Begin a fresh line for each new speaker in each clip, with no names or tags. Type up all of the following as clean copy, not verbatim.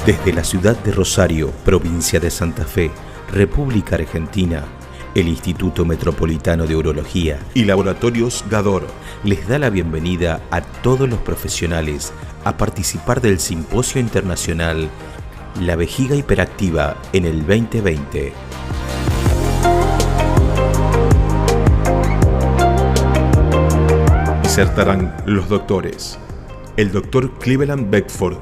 Desde la ciudad de Rosario, provincia de Santa Fe, República Argentina, el Instituto Metropolitano de Urología y Laboratorios Gador les da la bienvenida a todos los profesionales a participar del Simposio Internacional La Vejiga Hiperactiva en el 2020. Disertarán los doctores: el doctor Cleveland Beckford,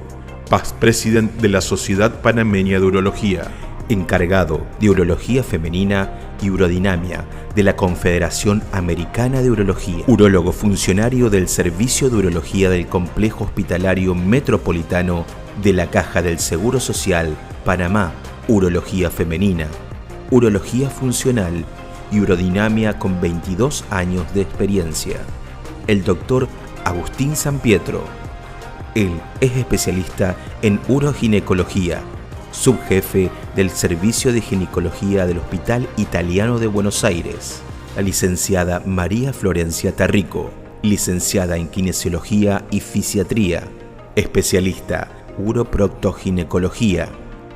past president de la Sociedad Panameña de Urología, encargado de Urología Femenina y Urodinamia de la Confederación Americana de Urología, urólogo funcionario del Servicio de Urología del Complejo Hospitalario Metropolitano de la Caja del Seguro Social, Panamá, Urología Femenina, Urología Funcional y Urodinamia con 22 años de experiencia. El doctor Agustín Sampietro. Él es especialista en uroginecología, subjefe del Servicio de Ginecología del Hospital Italiano de Buenos Aires. La licenciada María Florencia Tarrico, licenciada en Kinesiología y Fisiatría, especialista uroproctoginecología,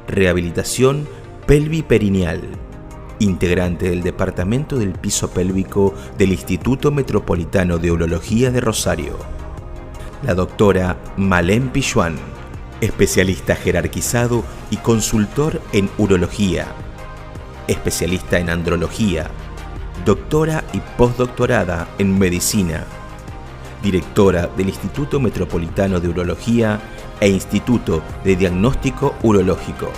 rehabilitación pelviperineal, integrante del Departamento del Piso Pélvico del Instituto Metropolitano de Urología de Rosario. La doctora Malén Pichuan, especialista jerarquizado y consultor en urología, especialista en andrología, doctora y postdoctorada en medicina, directora del Instituto Metropolitano de Urología e Instituto de Diagnóstico Urológico.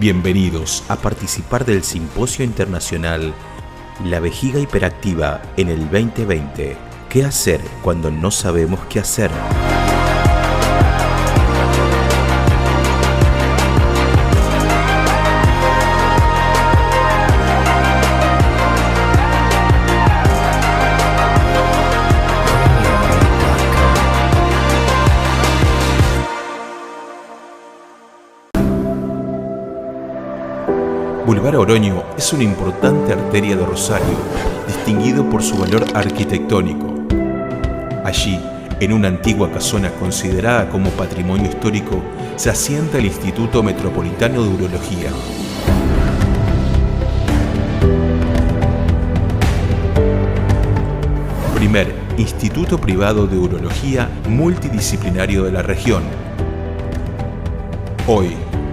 Bienvenidos a participar del Simposio Internacional La Vejiga Hiperactiva en el 2020. ¿Qué hacer cuando no sabemos qué hacer? Boulevard Oroño es una importante arteria de Rosario, distinguido por su valor arquitectónico. Allí, en una antigua casona considerada como patrimonio histórico, se asienta el Instituto Metropolitano de Urología. Primer instituto privado de urología multidisciplinario de la región. Hoy,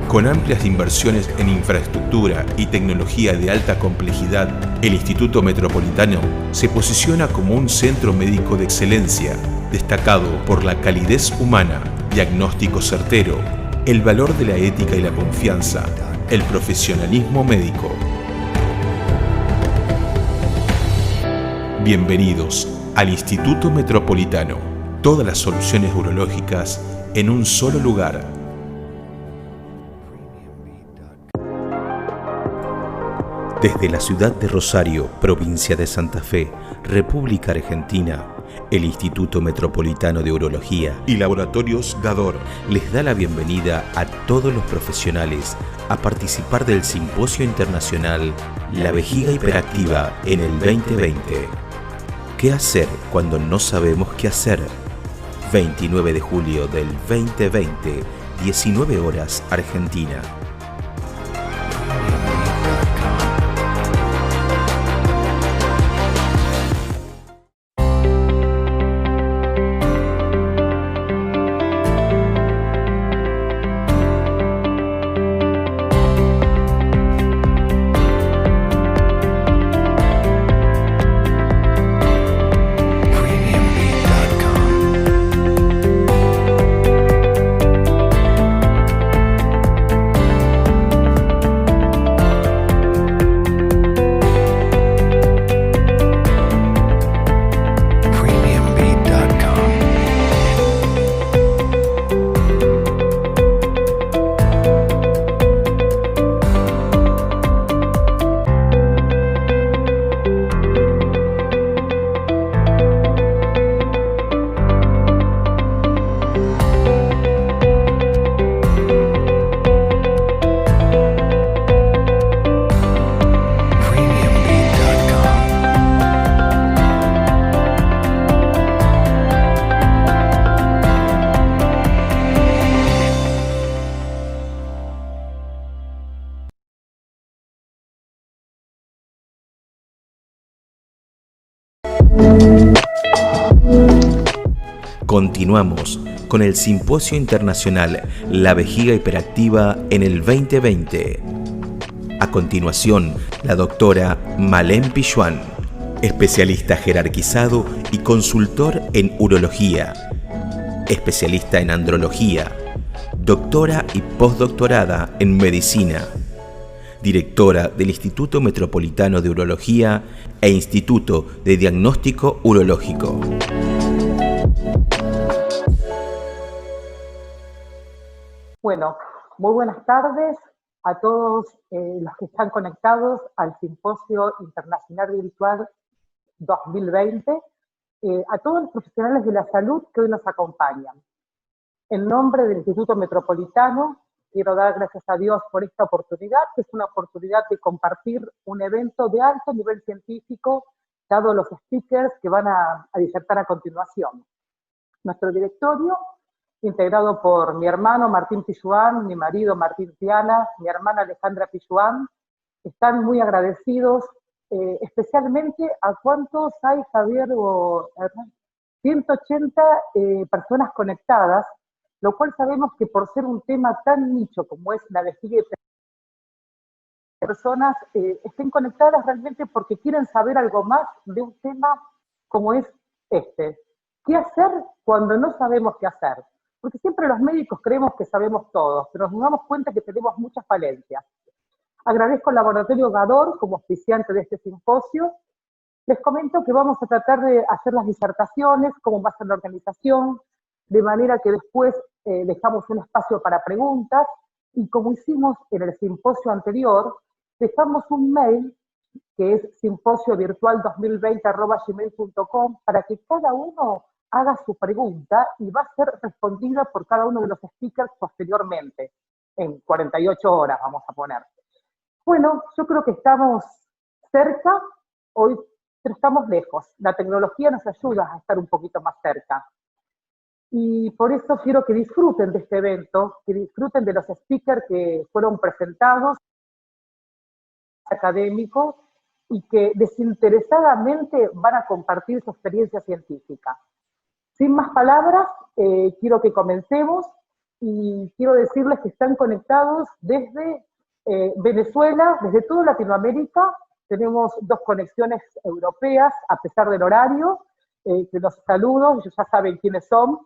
con amplias inversiones en infraestructura y tecnología de alta complejidad, el Instituto Metropolitano se posiciona como un centro médico de excelencia, destacado por la calidez humana, diagnóstico certero, el valor de la ética y la confianza, el profesionalismo médico. Bienvenidos al Instituto Metropolitano. Todas las soluciones urológicas en un solo lugar. Desde la ciudad de Rosario, provincia de Santa Fe, República Argentina, el Instituto Metropolitano de Urología y Laboratorios Gador les da la bienvenida a todos los profesionales a participar del Simposio Internacional La Vejiga Hiperactiva en el 2020. ¿Qué hacer cuando no sabemos qué hacer? 29 de julio del 2020, 19 horas Argentina. Continuamos con el Simposio Internacional La Vejiga Hiperactiva en el 2020. A continuación, la doctora Malén Pichuan, especialista jerarquizado y consultor en urología, especialista en andrología, doctora y postdoctorada en medicina, directora del Instituto Metropolitano de Urología e Instituto de Diagnóstico Urológico.
Bueno, muy buenas tardes a todos los que están conectados al Simposio Internacional Virtual 2020, a todos los profesionales de la salud que hoy nos acompañan. En nombre del Instituto Metropolitano, quiero dar gracias a Dios por esta oportunidad, que es una oportunidad de compartir un evento de alto nivel científico, dado los speakers que van a disertar a continuación. Nuestro directorio, integrado por mi hermano Martín Pichuan, mi marido Martín Piana, mi hermana Alejandra Pichuan, están muy agradecidos, especialmente a cuántos hay, Javier, 180 personas conectadas, lo cual sabemos que por ser un tema tan nicho como es la vejiga hiperactiva, personas estén conectadas realmente porque quieren saber algo más de un tema como es este. ¿Qué hacer cuando no sabemos qué hacer? Porque siempre los médicos creemos que sabemos todo, pero nos damos cuenta que tenemos muchas falencias. Agradezco al Laboratorio Gador como auspiciante de este simposio. Les comento que vamos a tratar de hacer las disertaciones, cómo va a ser la organización, de manera que después dejamos un espacio para preguntas, y como hicimos en el simposio anterior, dejamos un mail que es simposiovirtual2020@gmail.com para que cada uno haga su pregunta y va a ser respondida por cada uno de los speakers posteriormente, en 48 horas vamos a poner. Bueno, yo creo que estamos cerca hoy, pero estamos lejos. La tecnología nos ayuda a estar un poquito más cerca. Y por eso quiero que disfruten de este evento, que disfruten de los speakers que fueron presentados, académicos, y que desinteresadamente van a compartir su experiencia científica. Sin más palabras, quiero que comencemos y quiero decirles que están conectados desde Venezuela, desde toda Latinoamérica. Tenemos 2 conexiones europeas, a pesar del horario, que los saludo, ellos ya saben quiénes son,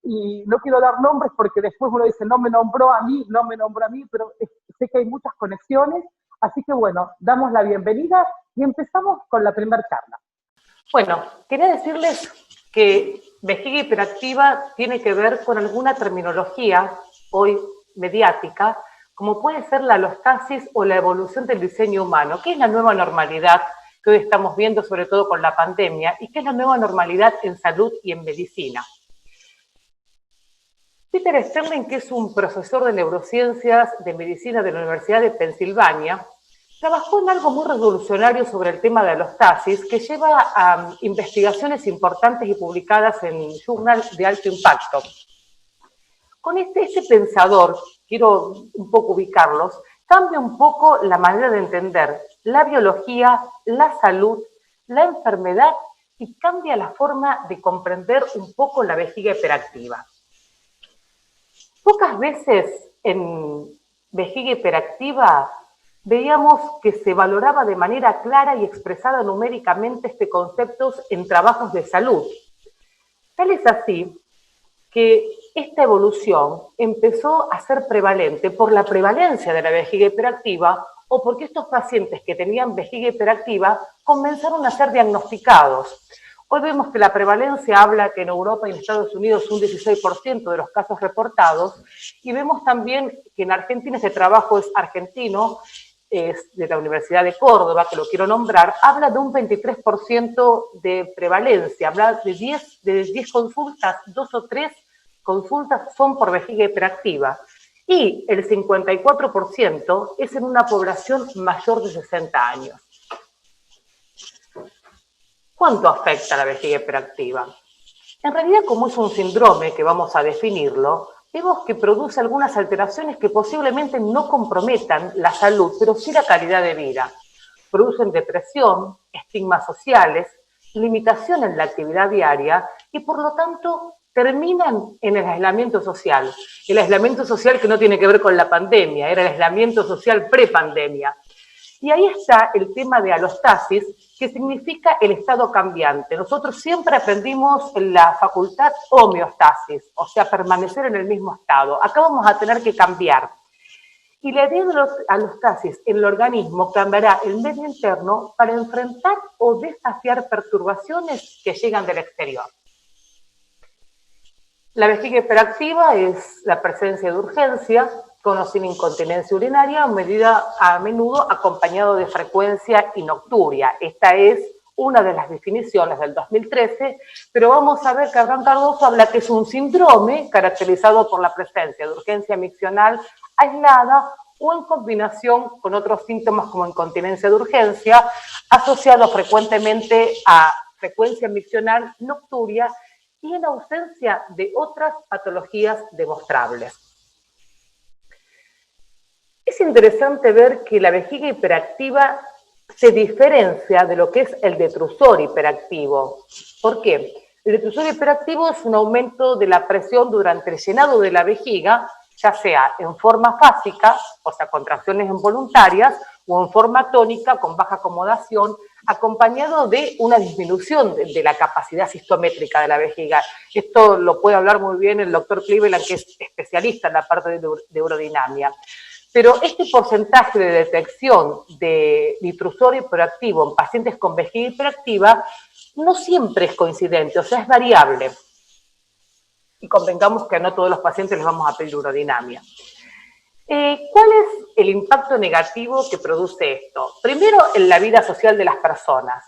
y no quiero dar nombres porque después uno dice, no me nombró a mí, pero sé que hay muchas conexiones, así que bueno, damos la bienvenida y empezamos con la primera charla.
Bueno, quería decirles que vejiga hiperactiva tiene que ver con alguna terminología hoy mediática, como puede ser la alostasis o la evolución del diseño humano, que es la nueva normalidad que hoy estamos viendo, sobre todo con la pandemia, y que es la nueva normalidad en salud y en medicina. Peter Sterling, que es un profesor de neurociencias de medicina de la Universidad de Pensilvania, trabajó en algo muy revolucionario sobre el tema de alostasis, que lleva a investigaciones importantes y publicadas en journals de alto impacto. Con este pensador, quiero un poco ubicarlos, cambia un poco la manera de entender la biología, la salud, la enfermedad, y cambia la forma de comprender un poco la vejiga hiperactiva. Pocas veces en vejiga hiperactiva veíamos que se valoraba de manera clara y expresada numéricamente conceptos en trabajos de salud. Tal es así que esta evolución empezó a ser prevalente por la prevalencia de la vejiga hiperactiva o porque estos pacientes que tenían vejiga hiperactiva comenzaron a ser diagnosticados. Hoy vemos que la prevalencia habla que en Europa y en Estados Unidos un 16% de los casos reportados, y vemos también que en Argentina, este trabajo es argentino, es de la Universidad de Córdoba, que lo quiero nombrar, habla de un 23% de prevalencia, habla de 10 consultas, 2 o 3 consultas son por vejiga hiperactiva, y el 54% es en una población mayor de 60 años. ¿Cuánto afecta la vejiga hiperactiva? En realidad, como es un síndrome que vamos a definirlo, vemos que produce algunas alteraciones que posiblemente no comprometan la salud, pero sí la calidad de vida. Producen depresión, estigmas sociales, limitación en la actividad diaria y, por lo tanto, terminan en el aislamiento social. El aislamiento social que no tiene que ver con la pandemia, era el aislamiento social prepandemia. Y ahí está el tema de alostasis, que significa el estado cambiante. Nosotros siempre aprendimos en la facultad homeostasis, o sea, permanecer en el mismo estado. Acá vamos a tener que cambiar. Y la idea de la alostasis en el organismo cambiará el medio interno para enfrentar o desafiar perturbaciones que llegan del exterior. La vejiga hiperactiva es la presencia de urgencia con o sin incontinencia urinaria, medida a menudo acompañado de frecuencia y nocturia. Esta es una de las definiciones del 2013, pero vamos a ver que Abraham Cardoso habla que es un síndrome caracterizado por la presencia de urgencia miccional aislada o en combinación con otros síntomas como incontinencia de urgencia, asociado frecuentemente a frecuencia miccional nocturia y en ausencia de otras patologías demostrables. Es interesante ver que la vejiga hiperactiva se diferencia de lo que es el detrusor hiperactivo. ¿Por qué? El detrusor hiperactivo es un aumento de la presión durante el llenado de la vejiga, ya sea en forma fásica, o sea, contracciones involuntarias, o en forma tónica, con baja acomodación, acompañado de una disminución de la capacidad sistométrica de la vejiga. Esto lo puede hablar muy bien el doctor Cleveland, que es especialista en la parte de urodinamia. Pero este porcentaje de detección de detrusor hiperactivo en pacientes con vejiga hiperactiva no siempre es coincidente, o sea, es variable. Y convengamos que a no todos los pacientes les vamos a pedir urodinamia. ¿Cuál es el impacto negativo que produce esto? Primero, en la vida social de las personas.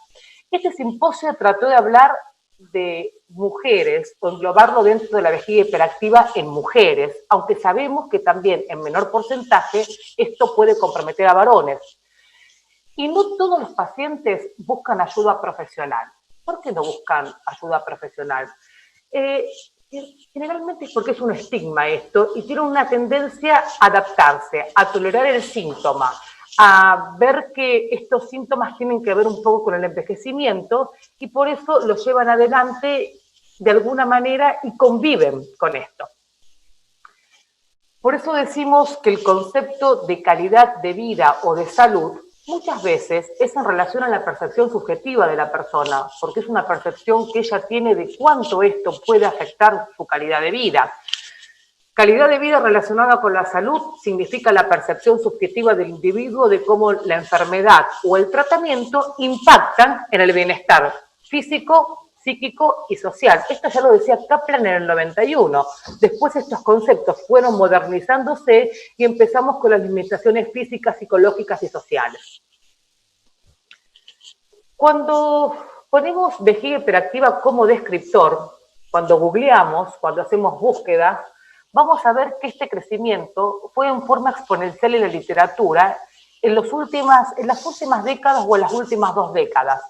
Este simposio trató de hablar de mujeres, o englobarlo dentro de la vejiga hiperactiva en mujeres, aunque sabemos que también en menor porcentaje esto puede comprometer a varones. Y no todos los pacientes buscan ayuda profesional. ¿Por qué no buscan ayuda profesional? Generalmente es porque es un estigma esto y tiene una tendencia a adaptarse, a tolerar el síntoma, a ver que estos síntomas tienen que ver un poco con el envejecimiento y por eso lo llevan adelante de alguna manera y conviven con esto. Por eso decimos que el concepto de calidad de vida o de salud muchas veces es en relación a la percepción subjetiva de la persona, porque es una percepción que ella tiene de cuánto esto puede afectar su calidad de vida. Calidad de vida relacionada con la salud significa la percepción subjetiva del individuo de cómo la enfermedad o el tratamiento impactan en el bienestar físico, psíquico y social. Esto ya lo decía Kaplan en el 91. Después estos conceptos fueron modernizándose y empezamos con las limitaciones físicas, psicológicas y sociales. Cuando ponemos vejiga hiperactiva como descriptor, cuando googleamos, cuando hacemos búsquedas, vamos a ver que este crecimiento fue en forma exponencial en la literatura en las últimas décadas o en las últimas 2 décadas.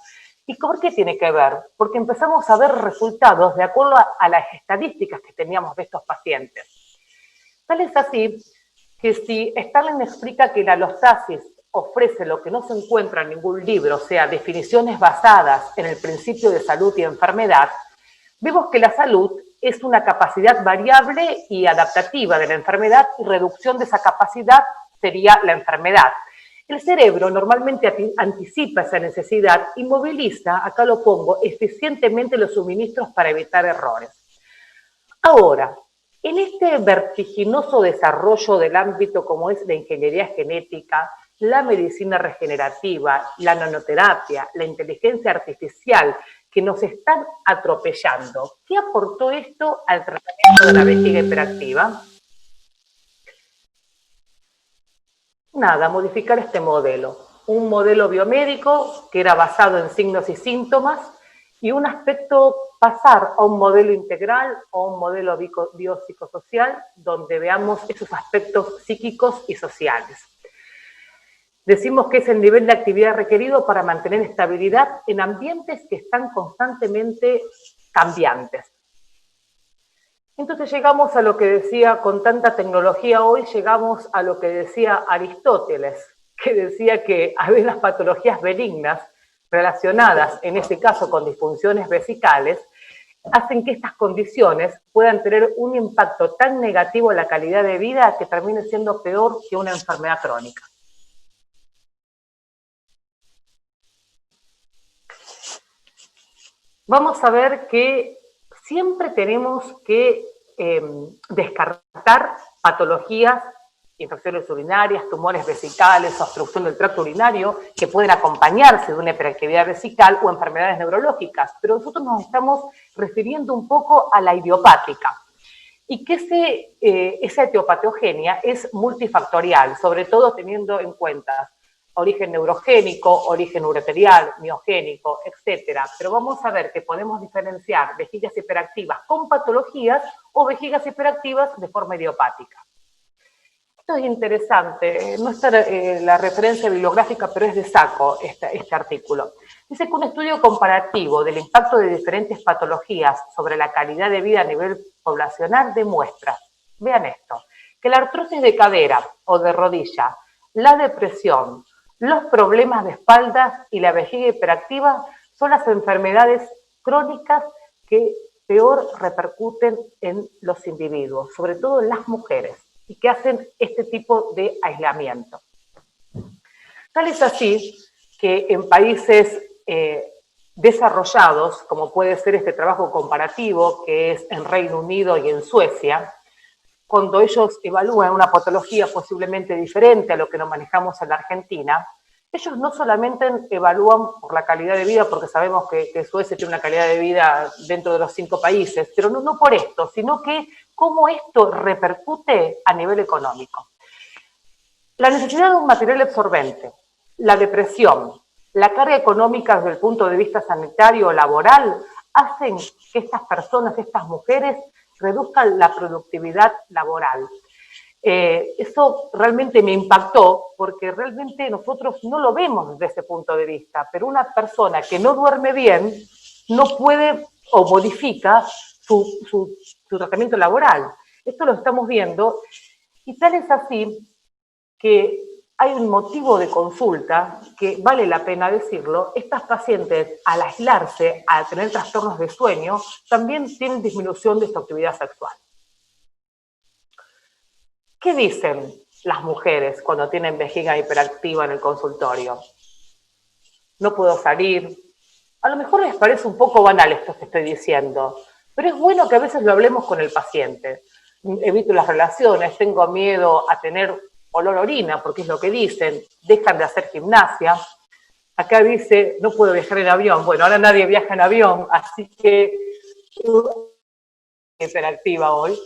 ¿Y por qué tiene que ver? Porque empezamos a ver resultados de acuerdo a las estadísticas que teníamos de estos pacientes. Tal es así que si Starling explica que la alostasis ofrece lo que no se encuentra en ningún libro, o sea, definiciones basadas en el principio de salud y enfermedad, vemos que la salud es una capacidad variable y adaptativa de la enfermedad y reducción de esa capacidad sería la enfermedad. El cerebro normalmente anticipa esa necesidad y moviliza, acá lo pongo, eficientemente los suministros para evitar errores. Ahora, en este vertiginoso desarrollo del ámbito como es la ingeniería genética, la medicina regenerativa, la nanoterapia, la inteligencia artificial, que nos están atropellando, ¿qué aportó esto al tratamiento de la vejiga hiperactiva? Nada, modificar este modelo. Un modelo biomédico que era basado en signos y síntomas y un aspecto pasar a un modelo integral o un modelo biopsicosocial donde veamos esos aspectos psíquicos y sociales. Decimos que es el nivel de actividad requerido para mantener estabilidad en ambientes que están constantemente cambiantes. Entonces llegamos a lo que decía, con tanta tecnología hoy, llegamos a lo que decía Aristóteles, que decía que había unas patologías benignas relacionadas, en este caso con disfunciones vesicales, hacen que estas condiciones puedan tener un impacto tan negativo en la calidad de vida que termine siendo peor que una enfermedad crónica. Vamos a ver que siempre tenemos que descartar patologías, infecciones urinarias, tumores vesicales, obstrucción del tracto urinario, que pueden acompañarse de una hiperactividad vesical o enfermedades neurológicas, pero nosotros nos estamos refiriendo un poco a la idiopática. Y que esa etiopatogenia es multifactorial, sobre todo teniendo en cuenta origen neurogénico, origen ureterial, miogénico, etcétera. Pero vamos a ver que podemos diferenciar vejigas hiperactivas con patologías o vejigas hiperactivas de forma idiopática. Esto es interesante, no está la referencia bibliográfica, pero es de saco este artículo. Dice que un estudio comparativo del impacto de diferentes patologías sobre la calidad de vida a nivel poblacional demuestra, vean esto, que la artrosis de cadera o de rodilla, la depresión, los problemas de espalda y la vejiga hiperactiva son las enfermedades crónicas que peor repercuten en los individuos, sobre todo en las mujeres, y que hacen este tipo de aislamiento. Tal es así que en países desarrollados, como puede ser este trabajo comparativo, que es en Reino Unido y en Suecia, cuando ellos evalúan una patología posiblemente diferente a lo que nos manejamos en la Argentina, ellos no solamente evalúan por la calidad de vida, porque sabemos que Suecia tiene una calidad de vida dentro de los 5 países, pero no por esto, sino que cómo esto repercute a nivel económico. La necesidad de un material absorbente, la depresión, la carga económica desde el punto de vista sanitario o laboral, hacen que estas personas, estas mujeres, reduzcan la productividad laboral. Eso realmente me impactó, porque realmente nosotros no lo vemos desde ese punto de vista, pero una persona que no duerme bien no puede o modifica su tratamiento laboral. Esto lo estamos viendo, y tal es así que hay un motivo de consulta que vale la pena decirlo. Estas pacientes, al aislarse, al tener trastornos de sueño, también tienen disminución de su actividad sexual. ¿Qué dicen las mujeres cuando tienen vejiga hiperactiva en el consultorio? No puedo salir. A lo mejor les parece un poco banal esto que estoy diciendo, pero es bueno que a veces lo hablemos con el paciente. Evito las relaciones, tengo miedo a tener olor a orina, porque es lo que dicen, dejan de hacer gimnasia. Acá dice, no puedo viajar en avión. Bueno, ahora nadie viaja en avión, así que hiperactiva hoy,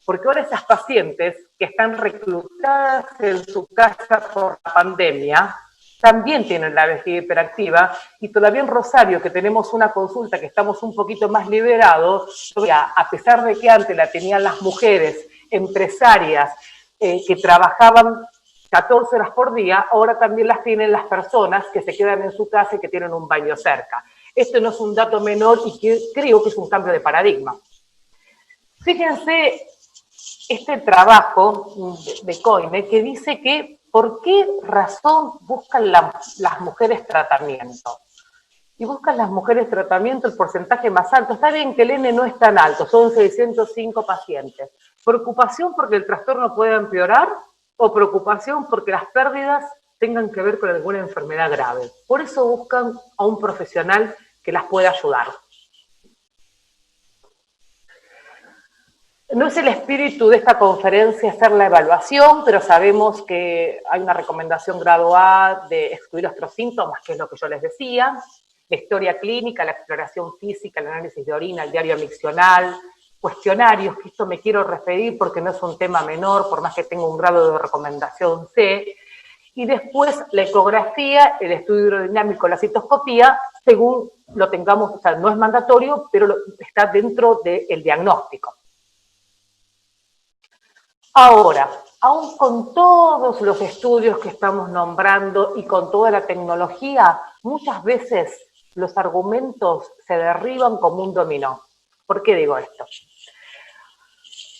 porque ahora esas pacientes que están reclutadas en su casa por la pandemia, también tienen la vejiga hiperactiva, y todavía en Rosario, que tenemos una consulta que estamos un poquito más liberados, a pesar de que antes la tenían las mujeres empresarias que trabajaban 14 horas por día, ahora también las tienen las personas que se quedan en su casa y que tienen un baño cerca. Esto no es un dato menor y creo que es un cambio de paradigma. Fíjense este trabajo de Coine que dice que ¿por qué razón buscan las mujeres tratamiento? Y buscan las mujeres tratamiento el porcentaje más alto. Está bien que el N no es tan alto, son 605 pacientes. ¿Preocupación porque el trastorno pueda empeorar o preocupación porque las pérdidas tengan que ver con alguna enfermedad grave? Por eso buscan a un profesional que las pueda ayudar. No es el espíritu de esta conferencia hacer la evaluación, pero sabemos que hay una recomendación grado A de excluir otros síntomas, que es lo que yo les decía, la historia clínica, la exploración física, el análisis de orina, el diario miccional, cuestionarios, que esto me quiero referir porque no es un tema menor, por más que tenga un grado de recomendación C, y después la ecografía, el estudio hidrodinámico, la citoscopía, según lo tengamos, o sea, no es mandatorio, pero está dentro del diagnóstico. Ahora, aún con todos los estudios que estamos nombrando y con toda la tecnología, muchas veces los argumentos se derriban como un dominó. ¿Por qué digo esto?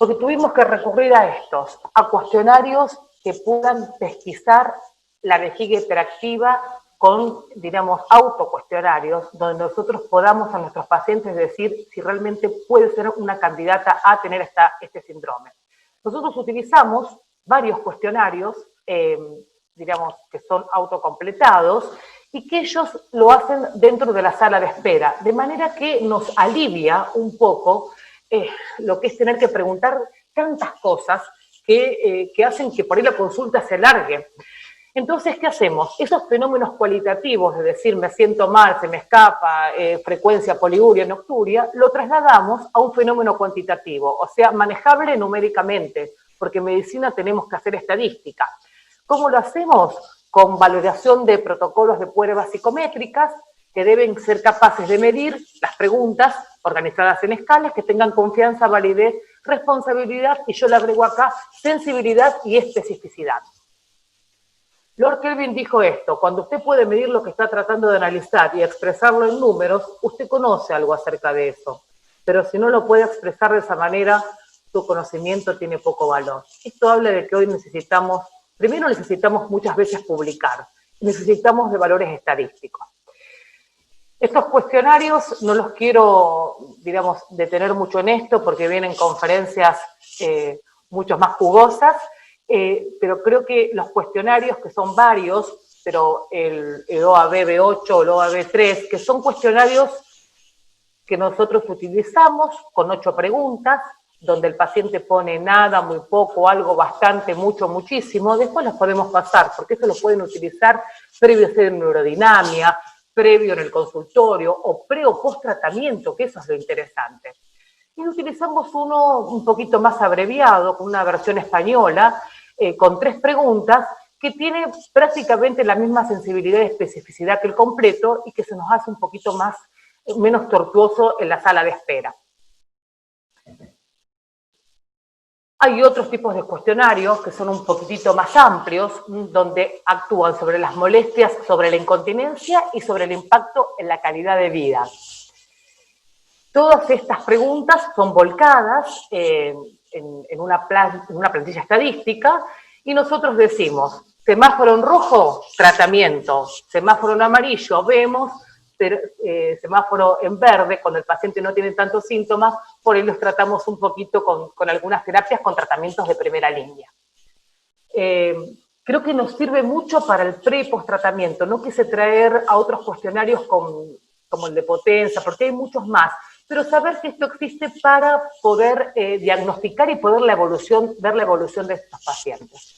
Porque tuvimos que recurrir a cuestionarios que puedan pesquisar la vejiga hiperactiva con, digamos, autocuestionarios, donde nosotros podamos a nuestros pacientes decir si realmente puede ser una candidata a tener este síndrome. Nosotros utilizamos varios cuestionarios, digamos, que son autocompletados, y que ellos lo hacen dentro de la sala de espera, de manera que nos alivia un poco lo que es tener que preguntar tantas cosas que hacen que por ahí la consulta se alargue. Entonces, ¿qué hacemos? Esos fenómenos cualitativos, de decir me siento mal, se me escapa, frecuencia, poliuria, nocturia, lo trasladamos a un fenómeno cuantitativo, o sea, manejable numéricamente, porque en medicina tenemos que hacer estadística. ¿Cómo lo hacemos? Con valoración de protocolos de pruebas psicométricas que deben ser capaces de medir las preguntas organizadas en escalas que tengan confianza, validez, responsabilidad, y yo le agrego acá sensibilidad y especificidad. Lord Kelvin dijo esto: cuando usted puede medir lo que está tratando de analizar y expresarlo en números, usted conoce algo acerca de eso. Pero si no lo puede expresar de esa manera, su conocimiento tiene poco valor. Esto habla de que hoy primero necesitamos muchas veces publicar, necesitamos de valores estadísticos. Estos cuestionarios no los quiero, digamos, detener mucho en esto porque vienen conferencias mucho más jugosas, pero creo que los cuestionarios, que son varios, pero el OAB-B8 o el OAB-3, que son cuestionarios que nosotros utilizamos con 8 preguntas, donde el paciente pone nada, muy poco, algo, bastante, mucho, muchísimo, después los podemos pasar, porque eso lo pueden utilizar previo a hacer neurodinamia, previo en el consultorio, o pre o post tratamiento, que eso es lo interesante. Y utilizamos uno un poquito más abreviado, con una versión española, con 3 preguntas, que tiene prácticamente la misma sensibilidad y especificidad que el completo, y que se nos hace un poquito menos tortuoso en la sala de espera. Hay otros tipos de cuestionarios que son un poquitito más amplios, donde actúan sobre las molestias, sobre la incontinencia y sobre el impacto en la calidad de vida. Todas estas preguntas son volcadas en una plantilla estadística, y nosotros decimos: semáforo en rojo, tratamiento; semáforo en amarillo, vemos; semáforo en verde, cuando el paciente no tiene tantos síntomas, por ahí los tratamos un poquito con algunas terapias, con tratamientos de primera línea. Creo que nos sirve mucho para el pre y post tratamiento. No quise traer a otros cuestionarios como el de potencia, porque hay muchos más, pero saber que esto existe para poder diagnosticar y poder ver la evolución de estos pacientes.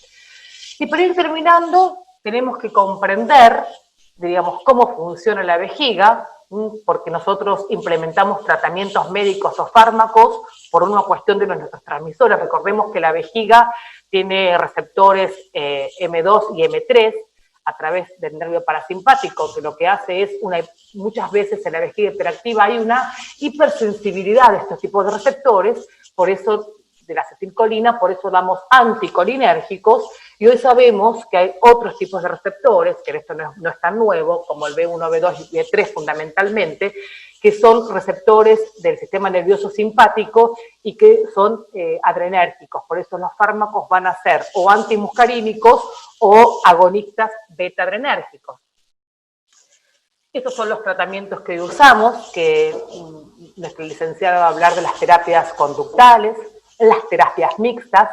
Y para ir terminando, tenemos que comprender, digamos, cómo funciona la vejiga, porque nosotros implementamos tratamientos médicos o fármacos por una cuestión de nuestros transmisores. Recordemos que la vejiga tiene receptores M2 y M3 a través del nervio parasimpático, que lo que hace es, muchas veces en la vejiga hiperactiva hay una hipersensibilidad de estos tipos de receptores, por eso de la acetilcolina, por eso damos anticolinérgicos, y hoy sabemos que hay otros tipos de receptores, que esto no es tan nuevo, como el B1, B2 y B3 fundamentalmente, que son receptores del sistema nervioso simpático y que son adrenérgicos. Por eso los fármacos van a ser o antimuscarínicos o agonistas beta-adrenérgicos. Estos son los tratamientos que usamos, que nuestro licenciado va a hablar de las terapias conductales, las terapias mixtas,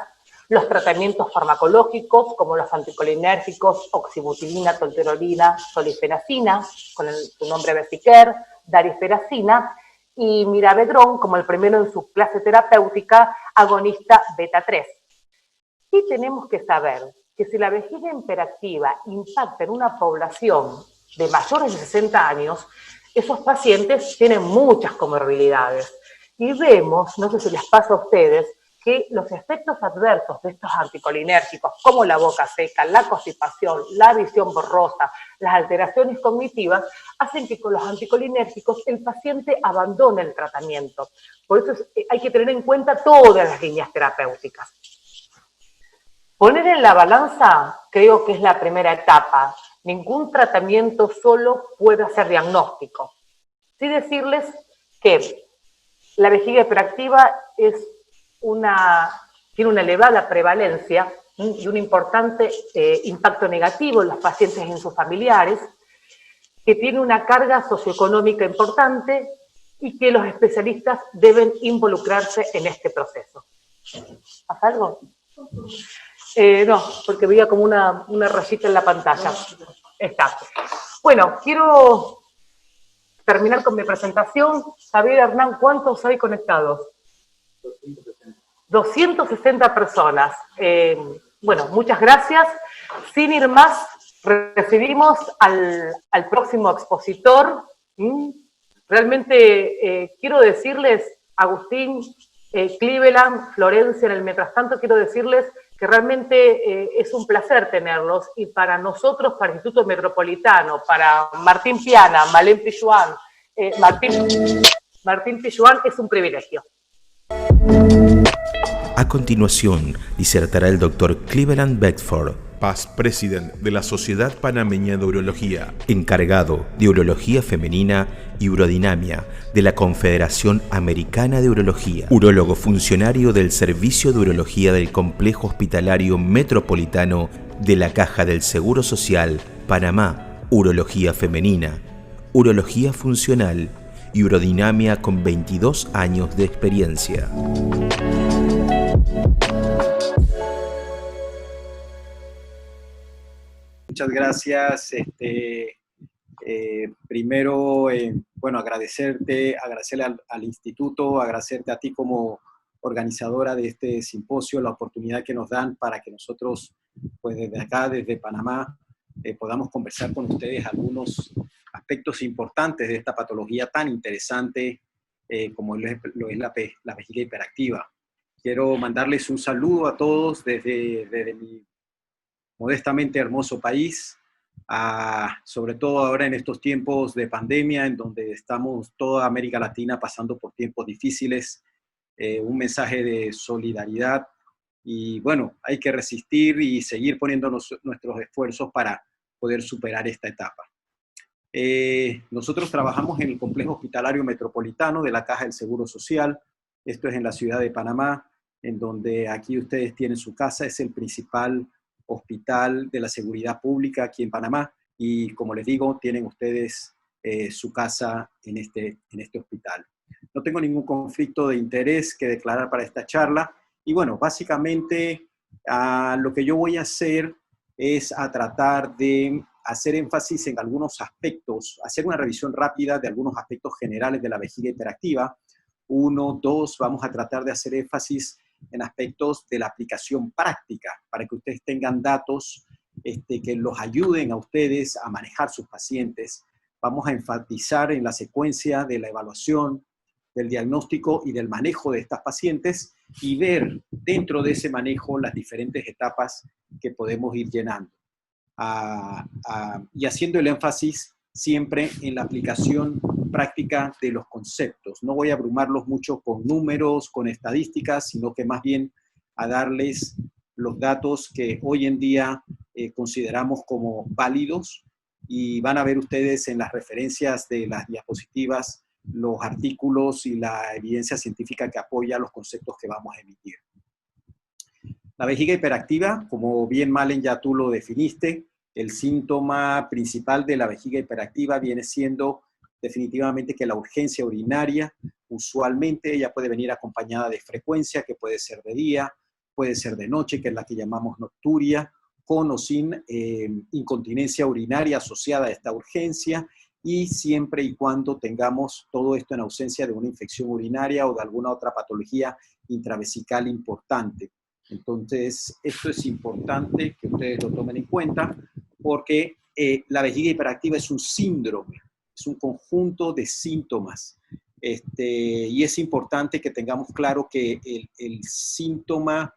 los tratamientos farmacológicos como los anticolinérgicos, oxibutilina, tolterolina, solifenacina, con su nombre Besiquer, dariferacina, y mirabedrón como el primero en su clase terapéutica, agonista beta-3. Y tenemos que saber que si la vejiga hiperactiva impacta en una población de mayores de 60 años, esos pacientes tienen muchas comorbilidades. Y vemos, no sé si les pasa a ustedes, que los efectos adversos de estos anticolinérgicos, como la boca seca, la constipación, la visión borrosa, las alteraciones cognitivas, hacen que con los anticolinérgicos el paciente abandone el tratamiento. Por eso hay que tener en cuenta todas las líneas terapéuticas. Poner en la balanza creo que es la primera etapa. Ningún tratamiento solo puede hacer diagnóstico. Sí decirles que la vejiga hiperactiva tiene una elevada prevalencia y un importante impacto negativo en los pacientes y en sus familiares. que tiene una carga socioeconómica importante y que los especialistas deben involucrarse en este proceso. ¿Pasa algo? No, porque veía como una rayita en la pantalla. Está. Bueno, quiero terminar con mi presentación. Javier, Hernán, ¿cuántos hay conectados? 260 personas. Bueno, muchas gracias. Sin ir más, recibimos al próximo expositor. Realmente quiero decirles, Agustín, Cleveland, Florencia, en el mientras tanto, quiero decirles que realmente es un placer tenerlos, y para nosotros, para el Instituto Metropolitano, para Martín Piana, Malén Pijuan, Martín Pijuan, es un privilegio.
A continuación, disertará el Dr. Cleveland Bedford, Past President de la Sociedad Panameña de Urología, encargado de Urología Femenina y Urodinamia de la Confederación Americana de Urología, urólogo funcionario del Servicio de Urología del Complejo Hospitalario Metropolitano de la Caja del Seguro Social, Panamá, Urología Femenina, Urología Funcional y Urodinamia con 22 años de experiencia.
Muchas gracias. Primero, bueno, agradecerle al instituto, agradecerte a ti como organizadora de este simposio, la oportunidad que nos dan para que nosotros, pues desde acá, desde Panamá, podamos conversar con ustedes algunos aspectos importantes de esta patología tan interesante como lo es la vejiga hiperactiva. Quiero mandarles un saludo a todos desde mi modestamente hermoso país, sobre todo ahora en estos tiempos de pandemia, en donde estamos toda América Latina pasando por tiempos difíciles, un mensaje de solidaridad, y bueno, hay que resistir y seguir poniendo nuestros esfuerzos para poder superar esta etapa. Nosotros trabajamos en el Complejo Hospitalario Metropolitano de la Caja del Seguro Social. Esto es en la ciudad de Panamá, en donde aquí ustedes tienen su casa. Es el principal hospital de la seguridad pública aquí en Panamá, y como les digo, tienen ustedes su casa en este hospital. No tengo ningún conflicto de interés que declarar para esta charla, y bueno, básicamente lo que yo voy a hacer es tratar de hacer énfasis en algunos aspectos, hacer una revisión rápida de algunos aspectos generales de la vejiga hiperactiva. 1, 2, vamos a tratar de hacer énfasis en aspectos de la aplicación práctica, para que ustedes tengan datos que los ayuden a ustedes a manejar sus pacientes. Vamos a enfatizar en la secuencia de la evaluación, del diagnóstico y del manejo de estas pacientes, y ver dentro de ese manejo las diferentes etapas que podemos ir llenando. Y haciendo el énfasis siempre en la aplicación práctica de los conceptos. No voy a abrumarlos mucho con números, con estadísticas, sino que más bien a darles los datos que hoy en día consideramos como válidos, y van a ver ustedes en las referencias de las diapositivas los artículos y la evidencia científica que apoya los conceptos que vamos a emitir. La vejiga hiperactiva, como bien Malén ya tú lo definiste, el síntoma principal de la vejiga hiperactiva viene siendo definitivamente que la urgencia urinaria, usualmente ella puede venir acompañada de frecuencia, que puede ser de día, puede ser de noche, que es la que llamamos nocturia, con o sin incontinencia urinaria asociada a esta urgencia, y siempre y cuando tengamos todo esto en ausencia de una infección urinaria o de alguna otra patología intravesical importante. Entonces, esto es importante que ustedes lo tomen en cuenta, porque la vejiga hiperactiva es un síndrome, es un conjunto de síntomas. Y es importante que tengamos claro que el síntoma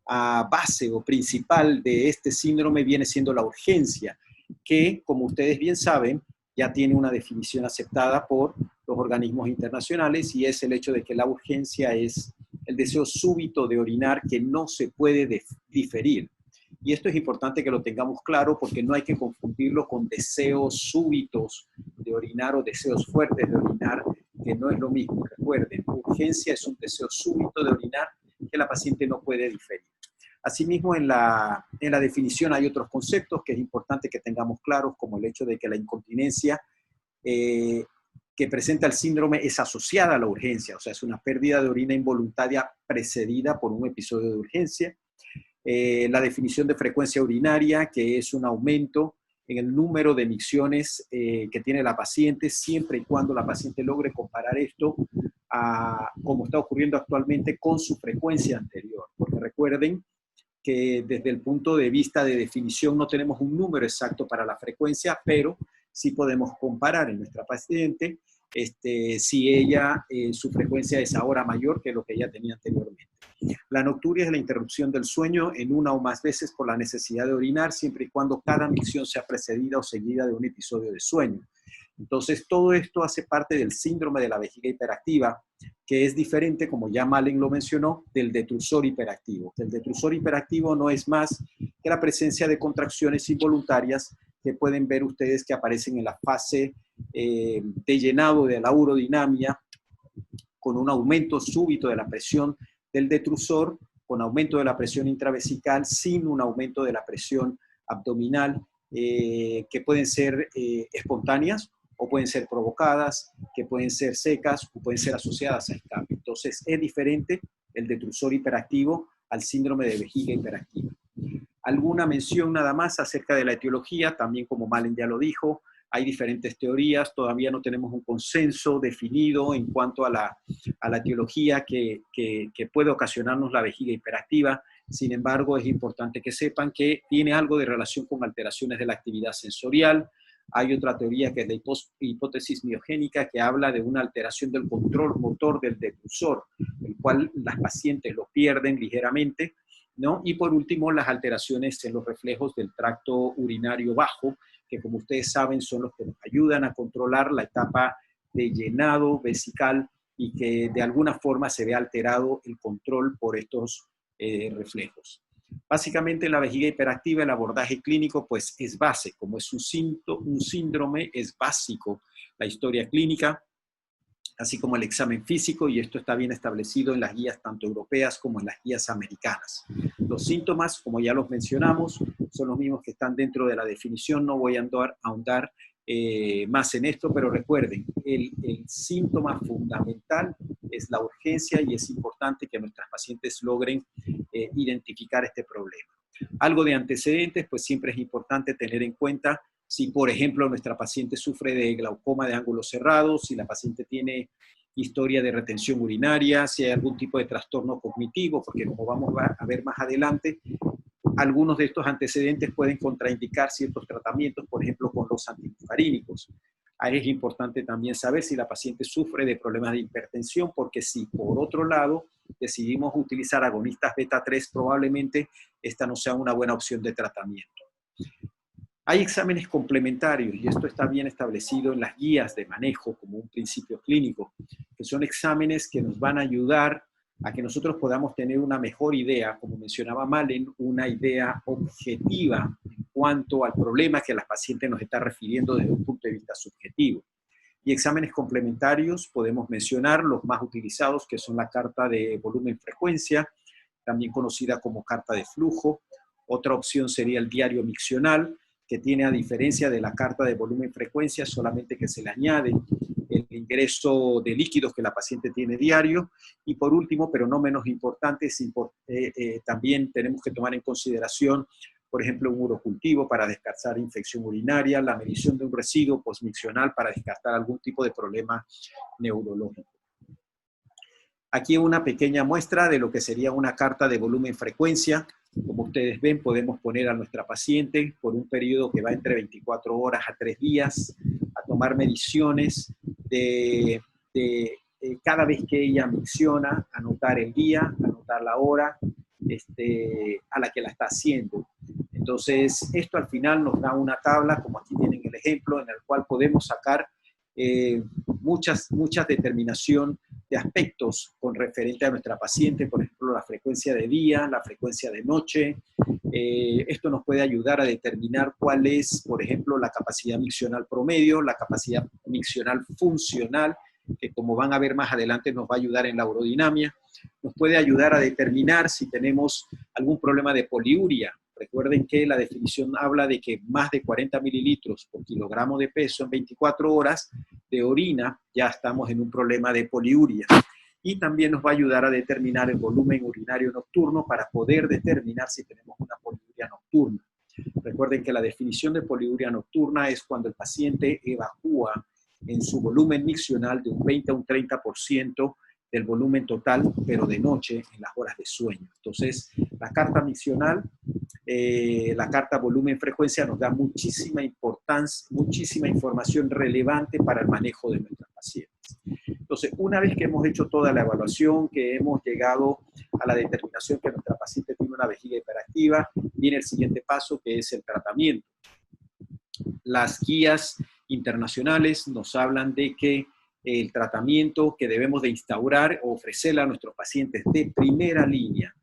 base o principal de este síndrome viene siendo la urgencia, que, como ustedes bien saben, ya tiene una definición aceptada por los organismos internacionales, y es el hecho de que la urgencia es el deseo súbito de orinar que no se puede diferir. Y esto es importante que lo tengamos claro, porque no hay que confundirlo con deseos súbitos de orinar o deseos fuertes de orinar, que no es lo mismo. Recuerden, urgencia es un deseo súbito de orinar que la paciente no puede diferir. Asimismo, en la definición hay otros conceptos que es importante que tengamos claros, como el hecho de que la incontinencia que presenta el síndrome es asociada a la urgencia, o sea, es una pérdida de orina involuntaria precedida por un episodio de urgencia. La definición de frecuencia urinaria, que es un aumento en el número de micciones que tiene la paciente, siempre y cuando la paciente logre comparar esto a como está ocurriendo actualmente con su frecuencia anterior. Porque recuerden que desde el punto de vista de definición no tenemos un número exacto para la frecuencia, pero sí podemos comparar en nuestra paciente si ella, su frecuencia es ahora mayor que lo que ella tenía anteriormente. La nocturia es la interrupción del sueño en una o más veces por la necesidad de orinar, siempre y cuando cada micción sea precedida o seguida de un episodio de sueño. Entonces, todo esto hace parte del síndrome de la vejiga hiperactiva, que es diferente, como ya Malen lo mencionó, del detrusor hiperactivo. El detrusor hiperactivo no es más que la presencia de contracciones involuntarias que pueden ver ustedes que aparecen en la fase de llenado de la urodinamia, con un aumento súbito de la presión del detrusor, con aumento de la presión intravesical, sin un aumento de la presión abdominal, que pueden ser espontáneas o pueden ser provocadas, que pueden ser secas o pueden ser asociadas a escape. Entonces, es diferente el detrusor hiperactivo al síndrome de vejiga hiperactiva. Alguna mención nada más acerca de la etiología, también como Malen ya lo dijo, hay diferentes teorías, todavía no tenemos un consenso definido en cuanto a la etiología que puede ocasionarnos la vejiga hiperactiva. Sin embargo, es importante que sepan que tiene algo de relación con alteraciones de la actividad sensorial. Hay otra teoría que es la hipótesis miogénica, que habla de una alteración del control motor del detrusor, el cual las pacientes lo pierden ligeramente, ¿no? Y por último, las alteraciones en los reflejos del tracto urinario bajo, que como ustedes saben son los que nos ayudan a controlar la etapa de llenado vesical y que de alguna forma se ve alterado el control por estos reflejos. Básicamente la vejiga hiperactiva, el abordaje clínico pues es base, como es un síndrome, es básico la historia clínica, así como el examen físico, y esto está bien establecido en las guías tanto europeas como en las guías americanas. Los síntomas, como ya los mencionamos, son los mismos que están dentro de la definición, no voy a ahondar más en esto, pero recuerden, el síntoma fundamental es la urgencia y es importante que nuestras pacientes logren identificar este problema. Algo de antecedentes, pues siempre es importante tener en cuenta si, por ejemplo, nuestra paciente sufre de glaucoma de ángulos cerrados, si la paciente tiene historia de retención urinaria, si hay algún tipo de trastorno cognitivo, porque como vamos a ver más adelante, algunos de estos antecedentes pueden contraindicar ciertos tratamientos, por ejemplo, con los antimuscarínicos. Ahí es importante también saber si la paciente sufre de problemas de hipertensión, porque si por otro lado decidimos utilizar agonistas beta 3, probablemente esta no sea una buena opción de tratamiento. Hay exámenes complementarios, y esto está bien establecido en las guías de manejo como un principio clínico, que son exámenes que nos van a ayudar a que nosotros podamos tener una mejor idea, como mencionaba Malen, una idea objetiva en cuanto al problema que la paciente nos está refiriendo desde un punto de vista subjetivo. Y exámenes complementarios podemos mencionar los más utilizados, que son la carta de volumen-frecuencia, también conocida como carta de flujo. Otra opción sería el diario miccional, que tiene, a diferencia de la carta de volumen-frecuencia, solamente que se le añade el ingreso de líquidos que la paciente tiene diario. Y por último, pero no menos importante, también tenemos que tomar en consideración, por ejemplo, un urocultivo para descartar infección urinaria, la medición de un residuo postmiccional para descartar algún tipo de problema neurológico. Aquí una pequeña muestra de lo que sería una carta de volumen-frecuencia. Como ustedes ven, podemos poner a nuestra paciente por un periodo que va entre 24 horas a 3 días a tomar mediciones de cada vez que ella micciona, anotar el día, anotar la hora a la que la está haciendo. Entonces, esto al final nos da una tabla, como aquí tienen el ejemplo, en el cual podemos sacar muchas determinación de aspectos con referente a nuestra paciente, por ejemplo, la frecuencia de día, la frecuencia de noche. Esto nos puede ayudar a determinar cuál es, por ejemplo, la capacidad miccional promedio, la capacidad miccional funcional, que como van a ver más adelante nos va a ayudar en la urodinamia. Nos puede ayudar a determinar si tenemos algún problema de poliuria. Recuerden que la definición habla de que más de 40 mililitros por kilogramo de peso en 24 horas de orina, ya estamos en un problema de poliuria. Y también nos va a ayudar a determinar el volumen urinario nocturno para poder determinar si tenemos una poliuria nocturna. Recuerden que la definición de poliuria nocturna es cuando el paciente evacúa en su volumen miccional de un 20 a un 30% del volumen total, pero de noche, en las horas de sueño. Entonces, la carta miccional, la carta volumen-frecuencia nos da muchísima importancia, muchísima información relevante para el manejo de nuestros pacientes. Entonces, una vez que hemos hecho toda la evaluación, que hemos llegado a la determinación que nuestra paciente tiene una vejiga hiperactiva, viene el siguiente paso, que es el tratamiento. Las guías internacionales nos hablan de que el tratamiento que debemos de instaurar o ofrecerle a nuestros pacientes de primera línea,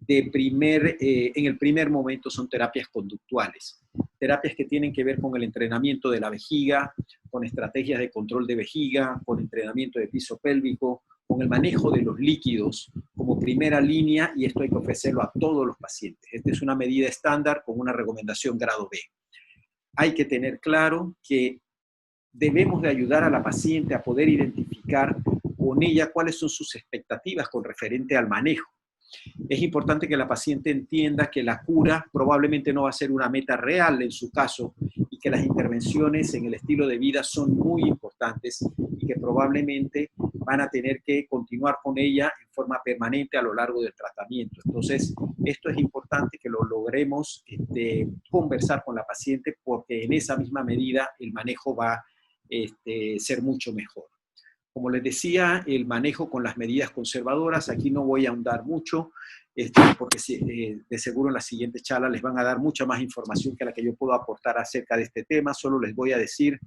en el primer momento, son terapias conductuales. Terapias que tienen que ver con el entrenamiento de la vejiga, con estrategias de control de vejiga, con entrenamiento de piso pélvico, con el manejo de los líquidos como primera línea, y esto hay que ofrecerlo a todos los pacientes. Esta es una medida estándar con una recomendación grado B. Hay que tener claro que debemos de ayudar a la paciente a poder identificar con ella cuáles son sus expectativas con referente al manejo. Es importante que la paciente entienda que la cura probablemente no va a ser una meta real en su caso y que las intervenciones en el estilo de vida son muy importantes y que probablemente van a tener que continuar con ella en forma permanente a lo largo del tratamiento. Entonces, esto es importante que lo logremos conversar con la paciente, porque en esa misma medida el manejo va a ser mucho mejor. Como les decía, el manejo con las medidas conservadoras, aquí no voy a ahondar mucho, porque de seguro en la siguiente charla les van a dar mucha más información que la que yo puedo aportar acerca de este tema. Solo les voy a decir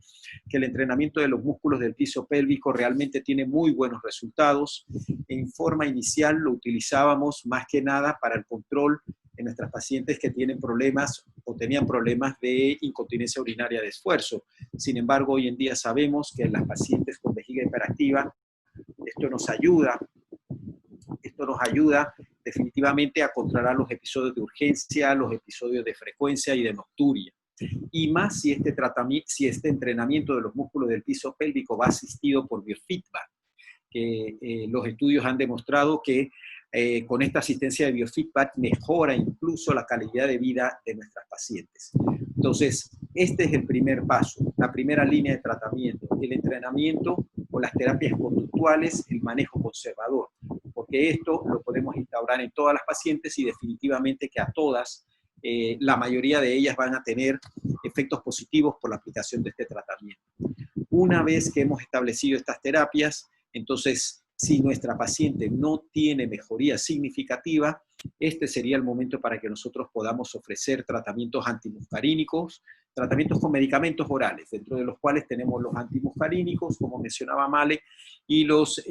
que el entrenamiento de los músculos del piso pélvico realmente tiene muy buenos resultados. En forma inicial lo utilizábamos más que nada para el control en nuestras pacientes que tienen problemas o tenían problemas de incontinencia urinaria de esfuerzo. Sin embargo, hoy en día sabemos que en las pacientes con vejiga hiperactiva, esto nos ayuda definitivamente a controlar los episodios de urgencia, los episodios de frecuencia y de nocturia. Y más si este entrenamiento de los músculos del piso pélvico va asistido por biofeedback, que los estudios han demostrado que con esta asistencia de biofeedback mejora incluso la calidad de vida de nuestras pacientes. Entonces, este es el primer paso, la primera línea de tratamiento, el entrenamiento o las terapias conductuales, el manejo conservador, porque esto lo podemos instaurar en todas las pacientes y definitivamente que a todas, la mayoría de ellas van a tener efectos positivos por la aplicación de este tratamiento. Una vez que hemos establecido estas terapias, entonces, si nuestra paciente no tiene mejoría significativa, este sería el momento para que nosotros podamos ofrecer tratamientos antimuscarínicos, tratamientos con medicamentos orales, dentro de los cuales tenemos los antimuscarínicos, como mencionaba Male, y los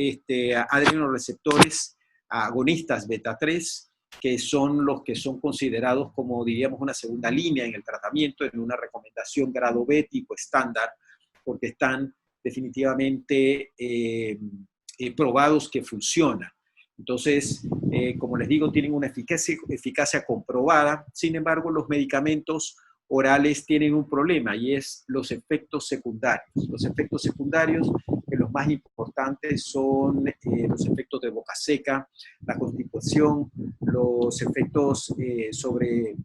adrenoreceptores agonistas beta 3, que son los que son considerados como, diríamos, una segunda línea en el tratamiento, en una recomendación grado B tipo estándar, porque están definitivamente probados que funcionan. Entonces, como les digo, tienen una eficacia comprobada. Sin embargo, los medicamentos orales tienen un problema, y es los efectos secundarios. Los efectos secundarios, que los más importantes son los efectos de boca seca, la constipación, los efectos sobre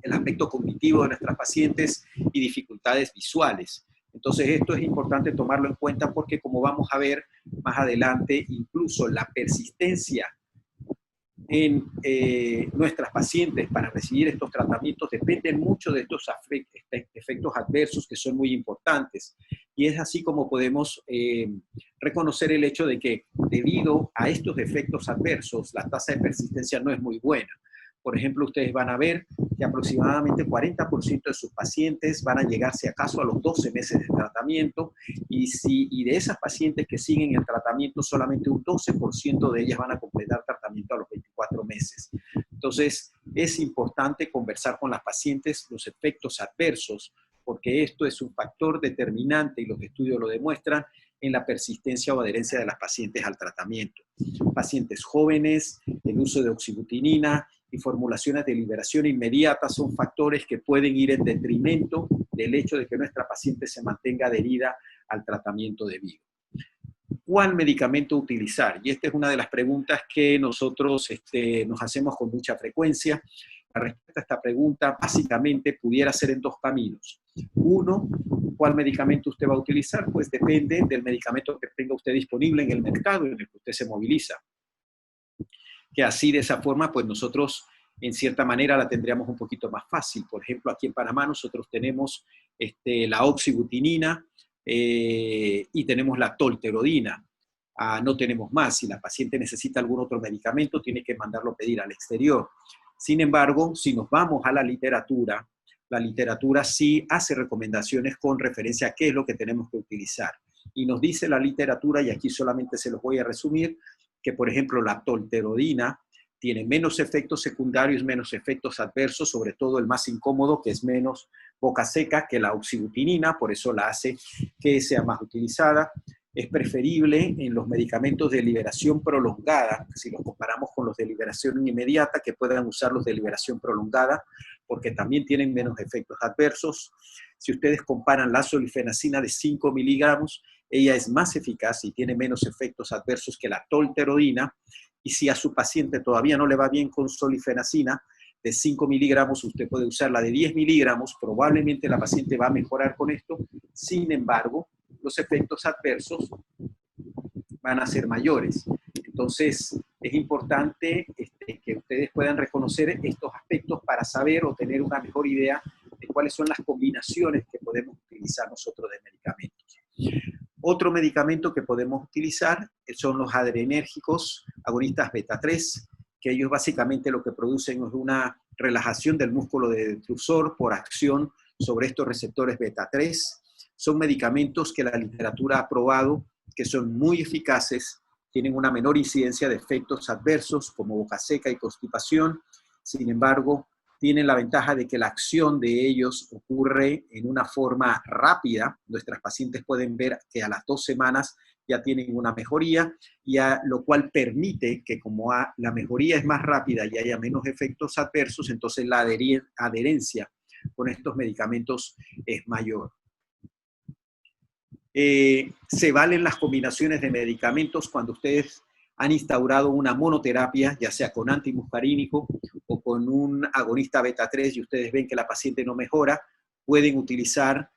el aspecto cognitivo de nuestras pacientes y dificultades visuales. Entonces, esto es importante tomarlo en cuenta porque, como vamos a ver más adelante, incluso la persistencia en nuestras pacientes para recibir estos tratamientos depende mucho de estos efectos adversos, que son muy importantes. Y es así como podemos reconocer el hecho de que, debido a estos efectos adversos, la tasa de persistencia no es muy buena. Por ejemplo, ustedes van a ver que aproximadamente 40% de sus pacientes van a llegar, si acaso, a los 12 meses de tratamiento, y de esas pacientes que siguen el tratamiento, solamente un 12% de ellas van a completar tratamiento a los 24 meses. Entonces, es importante conversar con las pacientes los efectos adversos, porque esto es un factor determinante, y los estudios lo demuestran, en la persistencia o adherencia de las pacientes al tratamiento. Pacientes jóvenes, el uso de oxibutinina y formulaciones de liberación inmediata son factores que pueden ir en detrimento del hecho de que nuestra paciente se mantenga adherida al tratamiento debido. ¿Cuál medicamento utilizar? Y esta es una de las preguntas que nosotros nos hacemos con mucha frecuencia. La respuesta a esta pregunta básicamente pudiera ser en dos caminos. Uno, ¿cuál medicamento usted va a utilizar? Pues depende del medicamento que tenga usted disponible en el mercado en el que usted se moviliza. Que así, de esa forma, pues nosotros en cierta manera la tendríamos un poquito más fácil. Por ejemplo, aquí en Panamá nosotros tenemos la oxibutinina y tenemos la tolterodina. No tenemos más. Si la paciente necesita algún otro medicamento, tiene que mandarlo a pedir al exterior. Sin embargo, si nos vamos a la literatura sí hace recomendaciones con referencia a qué es lo que tenemos que utilizar. Y nos dice la literatura, y aquí solamente se los voy a resumir, que por ejemplo la tolterodina tiene menos efectos secundarios, menos efectos adversos, sobre todo el más incómodo, que es menos boca seca que la oxibutinina, por eso la hace que sea más utilizada. Es preferible en los medicamentos de liberación prolongada, si los comparamos con los de liberación inmediata, que puedan usar los de liberación prolongada, porque también tienen menos efectos adversos. Si ustedes comparan la solifenacina de 5 miligramos, ella es más eficaz y tiene menos efectos adversos que la tolterodina. Y si a su paciente todavía no le va bien con solifenacina de 5 miligramos, usted puede usar la de 10 miligramos, probablemente la paciente va a mejorar con esto. Sin embargo, los efectos adversos van a ser mayores. Entonces, es importante que ustedes puedan reconocer estos aspectos para saber o tener una mejor idea de cuáles son las combinaciones que podemos utilizar nosotros de medicamentos. Otro medicamento que podemos utilizar son los adrenérgicos agonistas beta 3, que ellos básicamente lo que producen es una relajación del músculo de detrusor por acción sobre estos receptores beta 3. Son medicamentos que la literatura ha probado que son muy eficaces, tienen una menor incidencia de efectos adversos como boca seca y constipación. Sin embargo, tienen la ventaja de que la acción de ellos ocurre en una forma rápida. Nuestras pacientes pueden ver que a las 2 semanas ya tienen una mejoría, lo cual permite que como la mejoría es más rápida y haya menos efectos adversos, entonces la adherencia con estos medicamentos es mayor. Se valen las combinaciones de medicamentos cuando ustedes han instaurado una monoterapia, ya sea con antimuscarínico o con un agonista beta 3 y ustedes ven que la paciente no mejora, pueden utilizar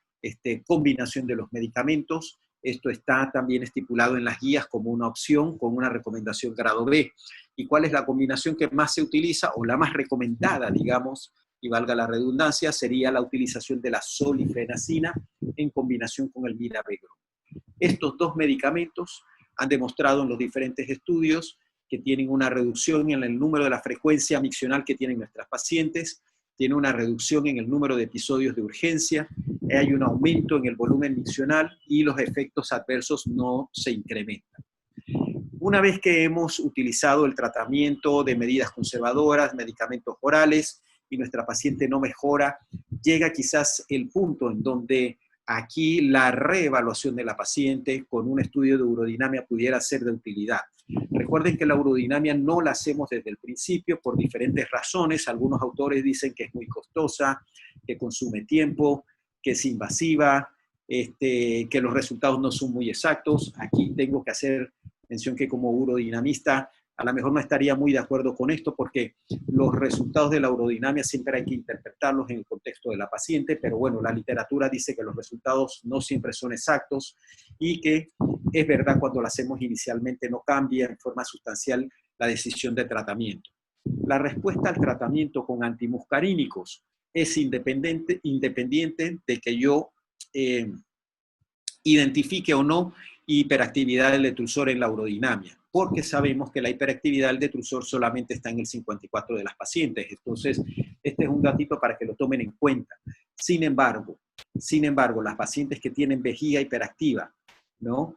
combinación de los medicamentos. Esto está también estipulado en las guías como una opción con una recomendación grado B. ¿Y cuál es la combinación que más se utiliza o la más recomendada, digamos, y valga la redundancia, sería la utilización de la solifenacina en combinación con el mirabegrol? Estos dos medicamentos han demostrado en los diferentes estudios que tienen una reducción en el número de la frecuencia miccional que tienen nuestras pacientes, tiene una reducción en el número de episodios de urgencia, hay un aumento en el volumen miccional y los efectos adversos no se incrementan. Una vez que hemos utilizado el tratamiento de medidas conservadoras, medicamentos orales, y nuestra paciente no mejora, llega quizás el punto en donde aquí la reevaluación de la paciente con un estudio de urodinamia pudiera ser de utilidad. Recuerden que la urodinamia no la hacemos desde el principio por diferentes razones. Algunos autores dicen que es muy costosa, que consume tiempo, que es invasiva, que los resultados no son muy exactos. Aquí tengo que hacer mención que como urodinamista a lo mejor no estaría muy de acuerdo con esto porque los resultados de la urodinamia siempre hay que interpretarlos en el contexto de la paciente, pero bueno, la literatura dice que los resultados no siempre son exactos y que es verdad cuando lo hacemos inicialmente no cambia en forma sustancial la decisión de tratamiento. La respuesta al tratamiento con antimuscarínicos es independiente de que yo identifique o no hiperactividad del detrusor en la urodinamia, porque sabemos que la hiperactividad del detrusor solamente está en el 54% de las pacientes. Entonces, este es un datito para que lo tomen en cuenta. Sin embargo, las pacientes que tienen vejiga hiperactiva, ¿no?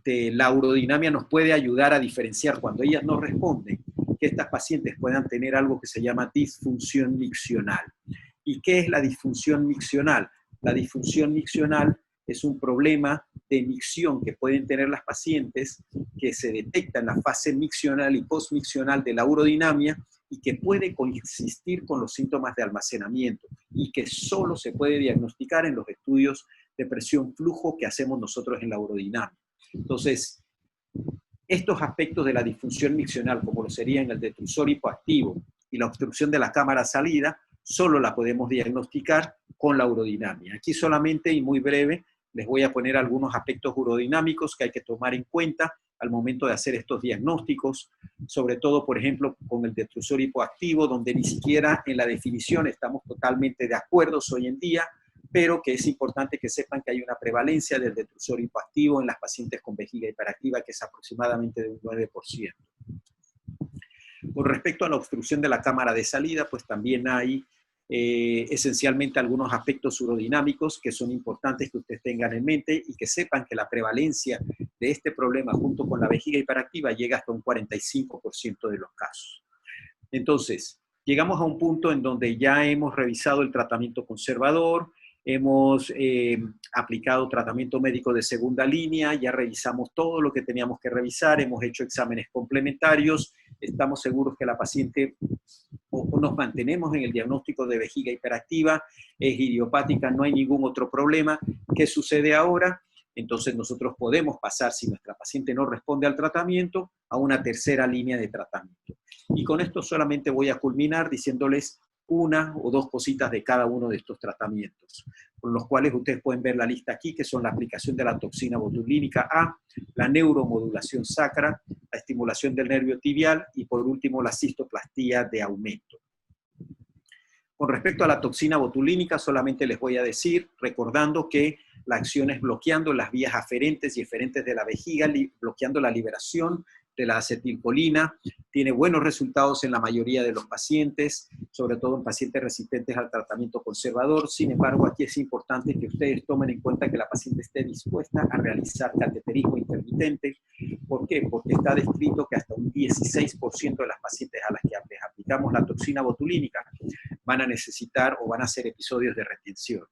La urodinamia nos puede ayudar a diferenciar cuando ellas no responden, que estas pacientes puedan tener algo que se llama disfunción miccional. ¿Y qué es la disfunción miccional? La disfunción miccional es un problema de micción que pueden tener las pacientes que se detecta en la fase miccional y postmiccional de la urodinamia y que puede coexistir con los síntomas de almacenamiento y que solo se puede diagnosticar en los estudios de presión flujo que hacemos nosotros en la urodinamia. Entonces, estos aspectos de la disfunción miccional, como lo serían el detrusor hipoactivo y la obstrucción de la cámara salida, solo la podemos diagnosticar con la urodinamia. Aquí solamente y muy breve les voy a poner algunos aspectos urodinâmicos que hay que tomar en cuenta al momento de hacer estos diagnósticos, sobre todo, por ejemplo, con el detrusor hipoactivo, donde ni siquiera en la definición estamos totalmente de acuerdo hoy en día, pero que es importante que sepan que hay una prevalencia del detrusor hipoactivo en las pacientes con vejiga hiperactiva, que es aproximadamente de un 9%. Con respecto a la obstrucción de la cámara de salida, pues también hay esencialmente algunos aspectos urodinámicos que son importantes que ustedes tengan en mente y que sepan que la prevalencia de este problema junto con la vejiga hiperactiva llega hasta un 45% de los casos. Entonces, llegamos a un punto en donde ya hemos revisado el tratamiento conservador, hemos aplicado tratamiento médico de segunda línea, ya revisamos todo lo que teníamos que revisar, hemos hecho exámenes complementarios, estamos seguros que la paciente o nos mantenemos en el diagnóstico de vejiga hiperactiva, es idiopática, no hay ningún otro problema. ¿Qué sucede ahora? Entonces nosotros podemos pasar, si nuestra paciente no responde al tratamiento, a una tercera línea de tratamiento. Y con esto solamente voy a culminar diciéndoles una o dos cositas de cada uno de estos tratamientos, con los cuales ustedes pueden ver la lista aquí, que son la aplicación de la toxina botulínica A, la neuromodulación sacra, la estimulación del nervio tibial y por último la cistoplastía de aumento. Con respecto a la toxina botulínica, solamente les voy a decir, recordando que la acción es bloqueando las vías aferentes y eferentes de la vejiga, bloqueando la liberación de la acetilcolina, tiene buenos resultados en la mayoría de los pacientes, sobre todo en pacientes resistentes al tratamiento conservador. Sin embargo, aquí es importante que ustedes tomen en cuenta que la paciente esté dispuesta a realizar cateterismo intermitente. ¿Por qué? Porque está descrito que hasta un 16% de las pacientes a las que les aplicamos la toxina botulínica van a necesitar o van a hacer episodios de retención.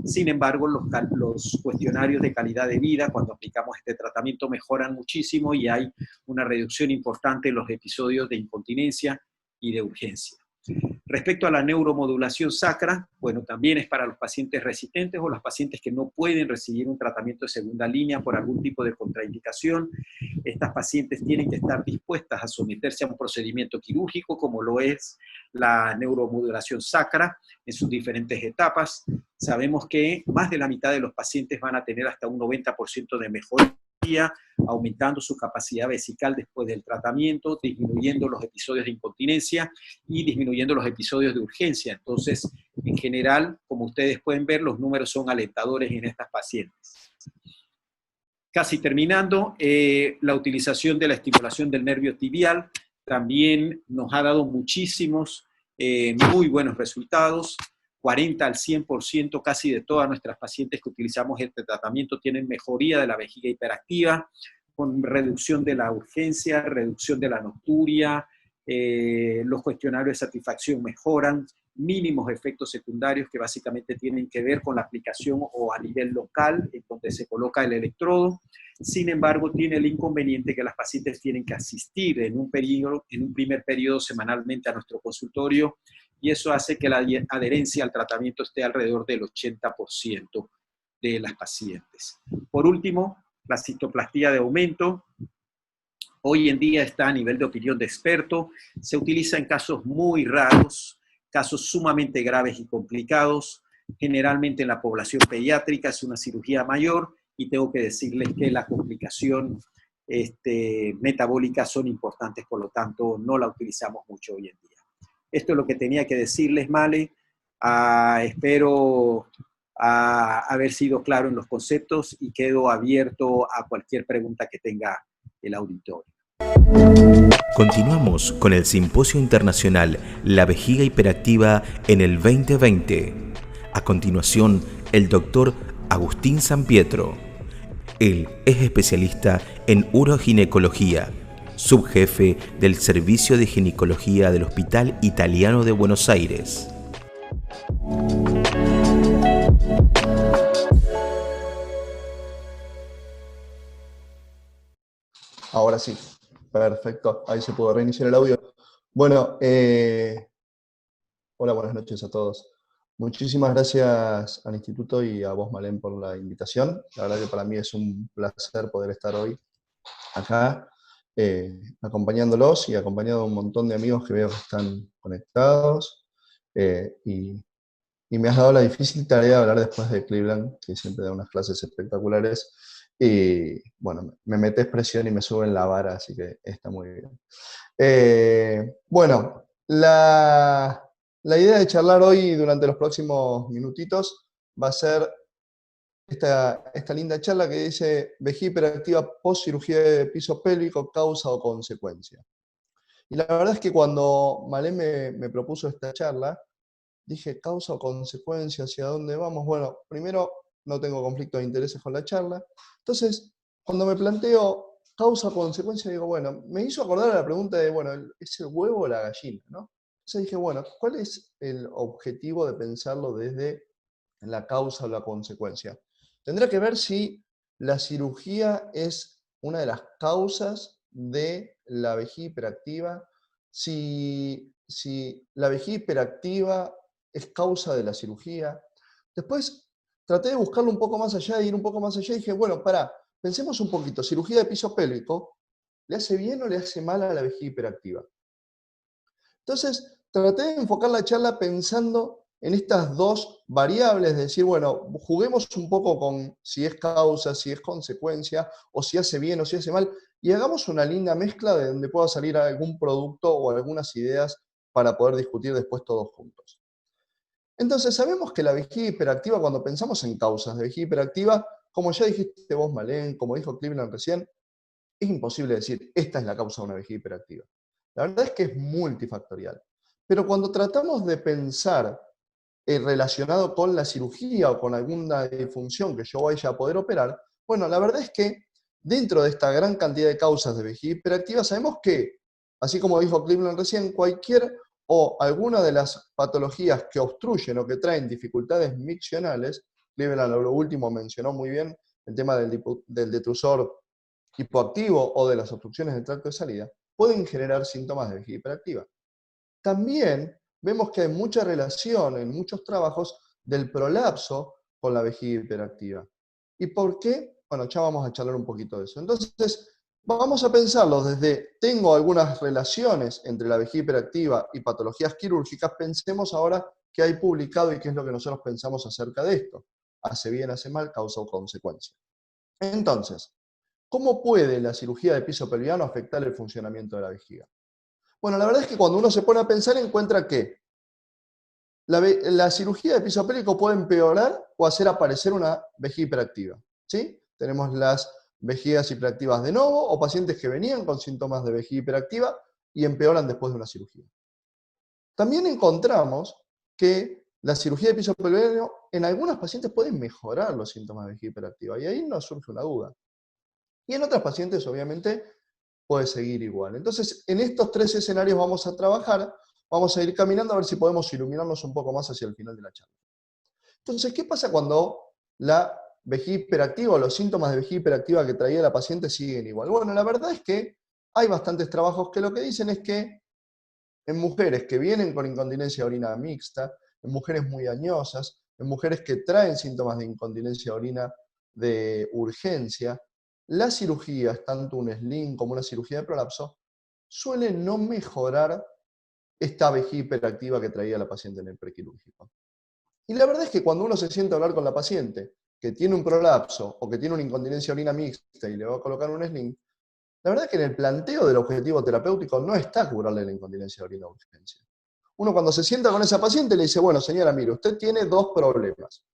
Sin embargo, los cuestionarios de calidad de vida cuando aplicamos este tratamiento mejoran muchísimo y hay una reducción importante en los episodios de incontinencia y de urgencia. Respecto a la neuromodulación sacra, bueno, también es para los pacientes resistentes o los pacientes que no pueden recibir un tratamiento de segunda línea por algún tipo de contraindicación. Estas pacientes tienen que estar dispuestas a someterse a un procedimiento quirúrgico, como lo es la neuromodulación sacra en sus diferentes etapas. Sabemos que más de la mitad de los pacientes van a tener hasta un 90% de mejoría, aumentando su capacidad vesical después del tratamiento, disminuyendo los episodios de incontinencia y disminuyendo los episodios de urgencia. Entonces, en general, como ustedes pueden ver, los números son alentadores en estas pacientes. Casi terminando, la utilización de la estimulación del nervio tibial también nos ha dado muchísimos, muy buenos resultados. 40 al 100% casi de todas nuestras pacientes que utilizamos este tratamiento tienen mejoría de la vejiga hiperactiva, con reducción de la urgencia, reducción de la nocturia, los cuestionarios de satisfacción mejoran, mínimos efectos secundarios que básicamente tienen que ver con la aplicación o a nivel local, en donde se coloca el electrodo. Sin embargo, tiene el inconveniente que las pacientes tienen que asistir en un primer periodo semanalmente a nuestro consultorio, y eso hace que la adherencia al tratamiento esté alrededor del 80% de las pacientes. Por último, la cistoplastía de aumento. Hoy en día está a nivel de opinión de experto, se utiliza en casos muy raros, casos sumamente graves y complicados, generalmente en la población pediátrica, es una cirugía mayor, y tengo que decirles que la complicación metabólicas son importantes, por lo tanto no la utilizamos mucho hoy en día. Esto es lo que tenía que decirles, Male. Espero haber sido claro en los conceptos y quedo abierto a cualquier pregunta que tenga el auditorio.
Continuamos con el Simposio Internacional La Vejiga Hiperactiva en el 2020. A continuación, el doctor Agustín Sampietro. Él es especialista en uroginecología, subjefe del Servicio de Ginecología del Hospital Italiano de Buenos Aires.
Ahora sí, perfecto. Ahí se puede reiniciar el audio. Bueno, hola, buenas noches a todos. Muchísimas gracias al Instituto y a vos, Malén, por la invitación. La verdad que para mí es un placer poder estar hoy acá, acompañándolos y acompañado de un montón de amigos que veo que están conectados. Y me has dado la difícil tarea de hablar después de Cleveland, que siempre da unas clases espectaculares. Y bueno, me metes presión y me suben la vara, así que está muy bien. Bueno, la idea de charlar hoy durante los próximos minutitos va a ser esta linda charla que dice vejiga hiperactiva post cirugía de piso pélvico, causa o consecuencia. Y la verdad es que cuando Malén me propuso esta charla, dije causa o consecuencia, ¿hacia dónde vamos? Bueno, primero no tengo conflicto de intereses con la charla. Entonces, cuando me planteo causa o consecuencia, digo, bueno, me hizo acordar a la pregunta de, bueno, ¿es el huevo o la gallina? ¿No? Entonces dije, bueno, ¿cuál es el objetivo de pensarlo desde la causa o la consecuencia? Tendrá que ver si la cirugía es una de las causas de la vejiga hiperactiva, si la vejiga hiperactiva es causa de la cirugía. Después traté de buscarlo un poco más allá, de ir un poco más allá, y dije, bueno, pensemos un poquito, cirugía de piso pélvico, ¿le hace bien o le hace mal a la vejiga hiperactiva? Entonces, traté de enfocar la charla pensando en estas dos variables, de decir, bueno, juguemos un poco con si es causa, si es consecuencia, o si hace bien o si hace mal, y hagamos una linda mezcla de donde pueda salir algún producto o algunas ideas para poder discutir después todos juntos. Entonces, sabemos que la vejiga hiperactiva, cuando pensamos en causas de vejiga hiperactiva, como ya dijiste vos, Malén, como dijo Cleveland recién, es imposible decir, esta es la causa de una vejiga hiperactiva. La verdad es que es multifactorial. Pero cuando tratamos de pensar relacionado con la cirugía o con alguna disfunción que yo vaya a poder operar, bueno, la verdad es que dentro de esta gran cantidad de causas de vejiga hiperactiva, sabemos que, así como dijo Cleveland recién, cualquier o alguna de las patologías que obstruyen o que traen dificultades miccionales, Cleveland lo último mencionó muy bien el tema del detrusor hipoactivo o de las obstrucciones del tracto de salida, pueden generar síntomas de vejiga hiperactiva. También vemos que hay mucha relación en muchos trabajos del prolapso con la vejiga hiperactiva. ¿Y por qué? Bueno, ya vamos a charlar un poquito de eso. Entonces, vamos a pensarlo desde, tengo algunas relaciones entre la vejiga hiperactiva y patologías quirúrgicas, pensemos ahora qué hay publicado y qué es lo que nosotros pensamos acerca de esto. Hace bien, hace mal, causa o consecuencia. Entonces, ¿cómo puede la cirugía de piso pelviano afectar el funcionamiento de la vejiga? Bueno, la verdad es que cuando uno se pone a pensar encuentra que la cirugía de piso pélvico puede empeorar o hacer aparecer una vejiga hiperactiva. ¿Sí? Tenemos las vejigas hiperactivas de novo o pacientes que venían con síntomas de vejiga hiperactiva y empeoran después de una cirugía. También encontramos que la cirugía de piso pelviano en algunos pacientes puede mejorar los síntomas de vejiga hiperactiva y ahí nos surge una duda. Y en otros pacientes, obviamente, puede seguir igual. Entonces, en estos tres escenarios vamos a trabajar, vamos a ir caminando a ver si podemos iluminarnos un poco más hacia el final de la charla. Entonces, ¿qué pasa cuando la vejiga hiperactiva o los síntomas de vejiga hiperactiva que traía la paciente siguen igual? Bueno, la verdad es que hay bastantes trabajos que lo que dicen es que en mujeres que vienen con incontinencia de orina mixta, en mujeres muy añosas, en mujeres que traen síntomas de incontinencia de orina de urgencia, las cirugías, tanto un sling como una cirugía de prolapso, suelen no mejorar esta vejiga hiperactiva que traía la paciente en el prequirúrgico. Y la verdad es que cuando uno se siente a hablar con la paciente que tiene un prolapso o que tiene una incontinencia de orina mixta y le va a colocar un sling, la verdad es que en el planteo del objetivo terapéutico no está curarle la incontinencia de orina de urgencia. Uno cuando se sienta con esa paciente le dice, bueno señora, mire, usted tiene dos problemas.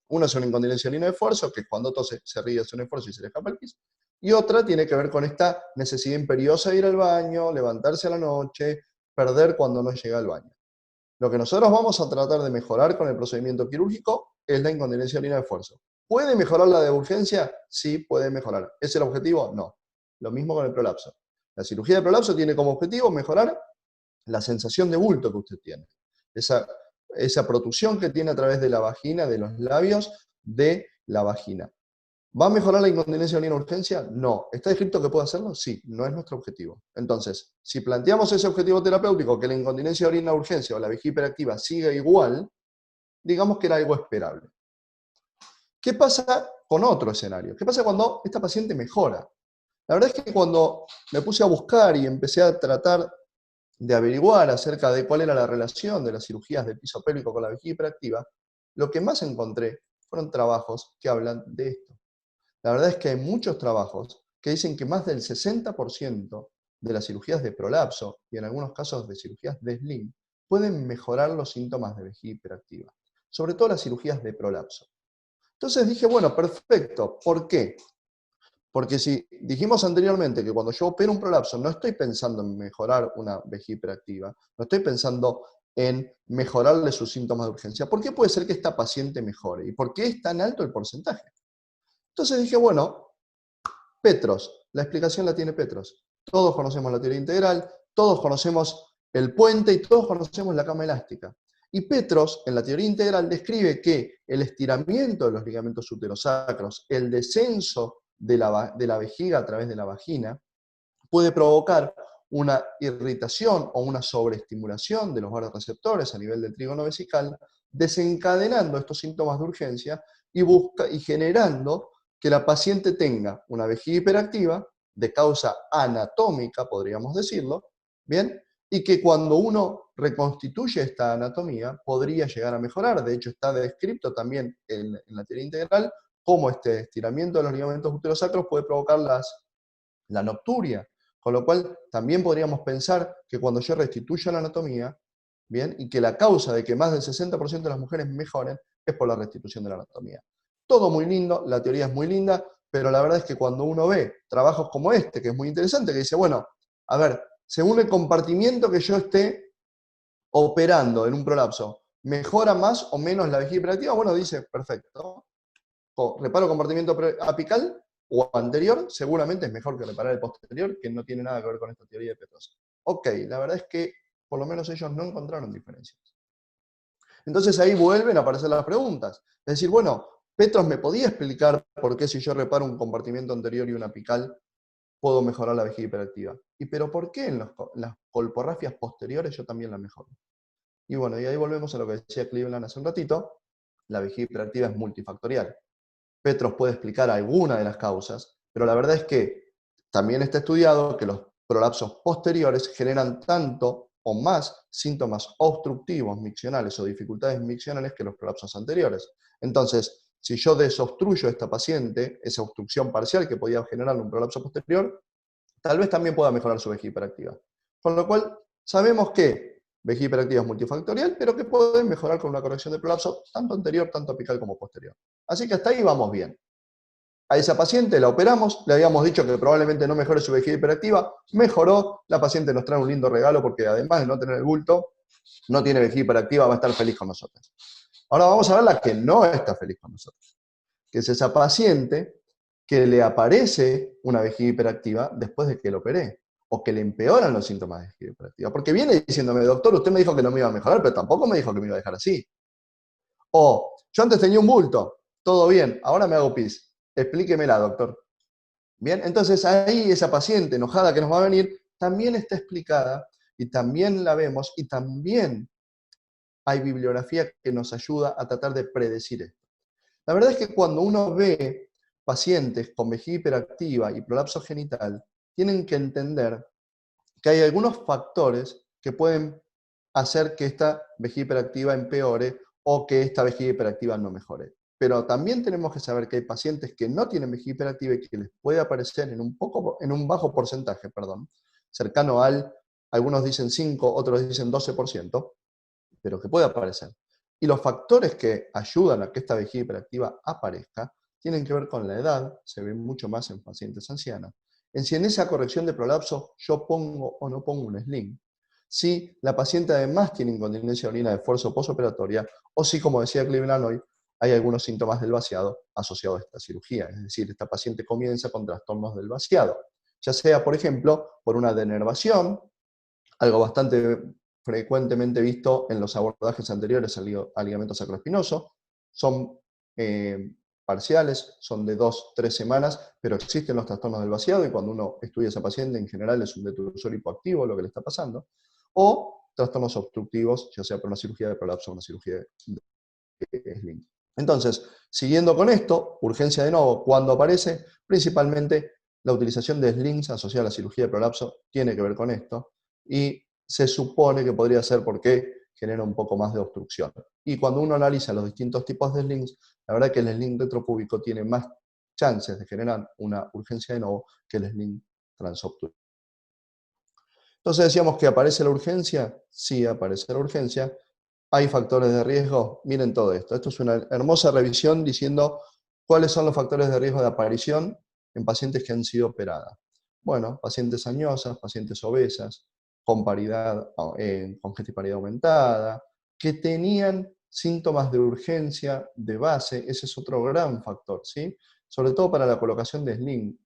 Uno es una incontinencia de orina de esfuerzo, que cuando tose se ríe, hace un esfuerzo y se le escapa el pis. Y otra tiene que ver con esta necesidad imperiosa de ir al baño, levantarse a la noche, perder cuando no llega al baño. Lo que nosotros vamos a tratar de mejorar con el procedimiento quirúrgico es la incontinencia de orina de esfuerzo. ¿Puede mejorar la de urgencia? Sí, puede mejorar. ¿Es el objetivo? No. Lo mismo con el prolapso. La cirugía de prolapso tiene como objetivo mejorar la sensación de bulto que usted tiene. Esa protrusión que tiene a través de la vagina, de los labios de la vagina. ¿Va a mejorar la incontinencia de orina urgencia? No. ¿Está escrito que puede hacerlo? Sí, no es nuestro objetivo. Entonces, si planteamos ese objetivo terapéutico, que la incontinencia de orina urgencia o la vejiga hiperactiva siga igual, digamos que era algo esperable. ¿Qué pasa con otro escenario? ¿Qué pasa cuando esta paciente mejora? La verdad es que cuando me puse a buscar y empecé a tratar de averiguar acerca de cuál era la relación de las cirugías del piso pélvico con la vejiga hiperactiva, lo que más encontré fueron trabajos que hablan de esto. La verdad es que hay muchos trabajos que dicen que más del 60% de las cirugías de prolapso y en algunos casos de cirugías de SLIM pueden mejorar los síntomas de vejiga hiperactiva, sobre todo las cirugías de prolapso. Entonces dije, bueno, perfecto, ¿por qué? Porque si dijimos anteriormente que cuando yo opero un prolapso no estoy pensando en mejorar una vejiga hiperactiva, no estoy pensando en mejorarle sus síntomas de urgencia, ¿por qué puede ser que esta paciente mejore? ¿Y por qué es tan alto el porcentaje? Entonces dije, bueno, Petros, la explicación la tiene Petros. Todos conocemos la teoría integral, todos conocemos el puente y todos conocemos la cama elástica. Y Petros, en la teoría integral, describe que el estiramiento de los ligamentos uterosacros, el descenso de la vejiga a través de la vagina, puede provocar una irritación o una sobreestimulación de los vasoreceptores a nivel del trígono vesical, desencadenando estos síntomas de urgencia y generando que la paciente tenga una vejiga hiperactiva de causa anatómica, podríamos decirlo, ¿bien? Y que cuando uno reconstituye esta anatomía podría llegar a mejorar. De hecho, está descrito también en la teoría integral cómo este estiramiento de los ligamentos uterosacros puede provocar la nocturia. Con lo cual, también podríamos pensar que cuando yo restituyo la anatomía, ¿bien? Y que la causa de que más del 60% de las mujeres mejoren es por la restitución de la anatomía. Todo muy lindo, la teoría es muy linda, pero la verdad es que cuando uno ve trabajos como este, que es muy interesante, que dice, bueno, a ver, según el compartimiento que yo esté operando en un prolapso, ¿mejora más o menos la vejiga hiperactiva? Bueno, dice, perfecto. Reparo compartimiento apical o anterior, seguramente es mejor que reparar el posterior, que no tiene nada que ver con esta teoría de Petros. Ok, la verdad es que por lo menos ellos no encontraron diferencias. Entonces ahí vuelven a aparecer las preguntas. Es decir, bueno, Petros me podía explicar por qué si yo reparo un compartimiento anterior y una apical, puedo mejorar la vejiga hiperactiva. ¿Y pero por qué en las colporrafias posteriores yo también la mejoro? Y bueno, y ahí volvemos a lo que decía Cleveland hace un ratito, la vejiga hiperactiva es multifactorial. Petros puede explicar alguna de las causas, pero la verdad es que también está estudiado que los prolapsos posteriores generan tanto o más síntomas obstructivos miccionales o dificultades miccionales que los prolapsos anteriores. Entonces, si yo desobstruyo a esta paciente, esa obstrucción parcial que podía generar un prolapso posterior, tal vez también pueda mejorar su vejiga hiperactiva. Con lo cual, sabemos que vejiga hiperactiva es multifactorial, pero que pueden mejorar con una corrección de prolapso tanto anterior, tanto apical como posterior. Así que hasta ahí vamos bien. A esa paciente la operamos, le habíamos dicho que probablemente no mejore su vejiga hiperactiva, mejoró, la paciente nos trae un lindo regalo porque además de no tener el bulto, no tiene vejiga hiperactiva, va a estar feliz con nosotros. Ahora vamos a ver la que no está feliz con nosotros, que es esa paciente que le aparece una vejiga hiperactiva después de que lo operé, o que le empeoran los síntomas de vejiga hiperactiva. Porque viene diciéndome, doctor, usted me dijo que no me iba a mejorar, pero tampoco me dijo que me iba a dejar así. O, yo antes tenía un bulto, todo bien, ahora me hago pis. Explíquemela, doctor. Bien, entonces ahí esa paciente enojada que nos va a venir, también está explicada, y también la vemos, y también hay bibliografía que nos ayuda a tratar de predecir esto. La verdad es que cuando uno ve pacientes con vejiga hiperactiva y prolapso genital, tienen que entender que hay algunos factores que pueden hacer que esta vejiga hiperactiva empeore o que esta vejiga hiperactiva no mejore. Pero también tenemos que saber que hay pacientes que no tienen vejiga hiperactiva y que les puede aparecer en un bajo porcentaje, cercano algunos dicen 5, otros dicen 12%, pero que puede aparecer. Y los factores que ayudan a que esta vejiga hiperactiva aparezca tienen que ver con la edad, se ve mucho más en pacientes ancianas, en si en esa corrección de prolapso yo pongo o no pongo un sling, si la paciente además tiene incontinencia de orina de esfuerzo postoperatoria, o si, como decía Cleveland hoy, hay algunos síntomas del vaciado asociados a esta cirugía. Es decir, esta paciente comienza con trastornos del vaciado, ya sea, por ejemplo, por una denervación, algo bastante frecuentemente visto en los abordajes anteriores al ligamento sacroespinoso, son parciales, son de 2-3 semanas, pero existen los trastornos del vaciado y cuando uno estudia a esa paciente en general es un detrusor hipoactivo lo que le está pasando, o trastornos obstructivos, ya sea por una cirugía de prolapso o una cirugía de sling. Entonces, siguiendo con esto, urgencia de novo, cuando aparece, principalmente la utilización de slings asociada a la cirugía de prolapso tiene que ver con esto, y se supone que podría ser porque genera un poco más de obstrucción. Y cuando uno analiza los distintos tipos de slings, la verdad que el sling retropúbico tiene más chances de generar una urgencia de novo que el sling transobturativo. Entonces decíamos que aparece la urgencia, sí aparece la urgencia. ¿Hay factores de riesgo? Miren todo esto. Esto es una hermosa revisión diciendo cuáles son los factores de riesgo de aparición en pacientes que han sido operadas. Bueno, pacientes añosas, pacientes obesas, con paridad, congestión y paridad aumentada, que tenían síntomas de urgencia de base, ese es otro gran factor, ¿sí? Sobre todo para la colocación de sling.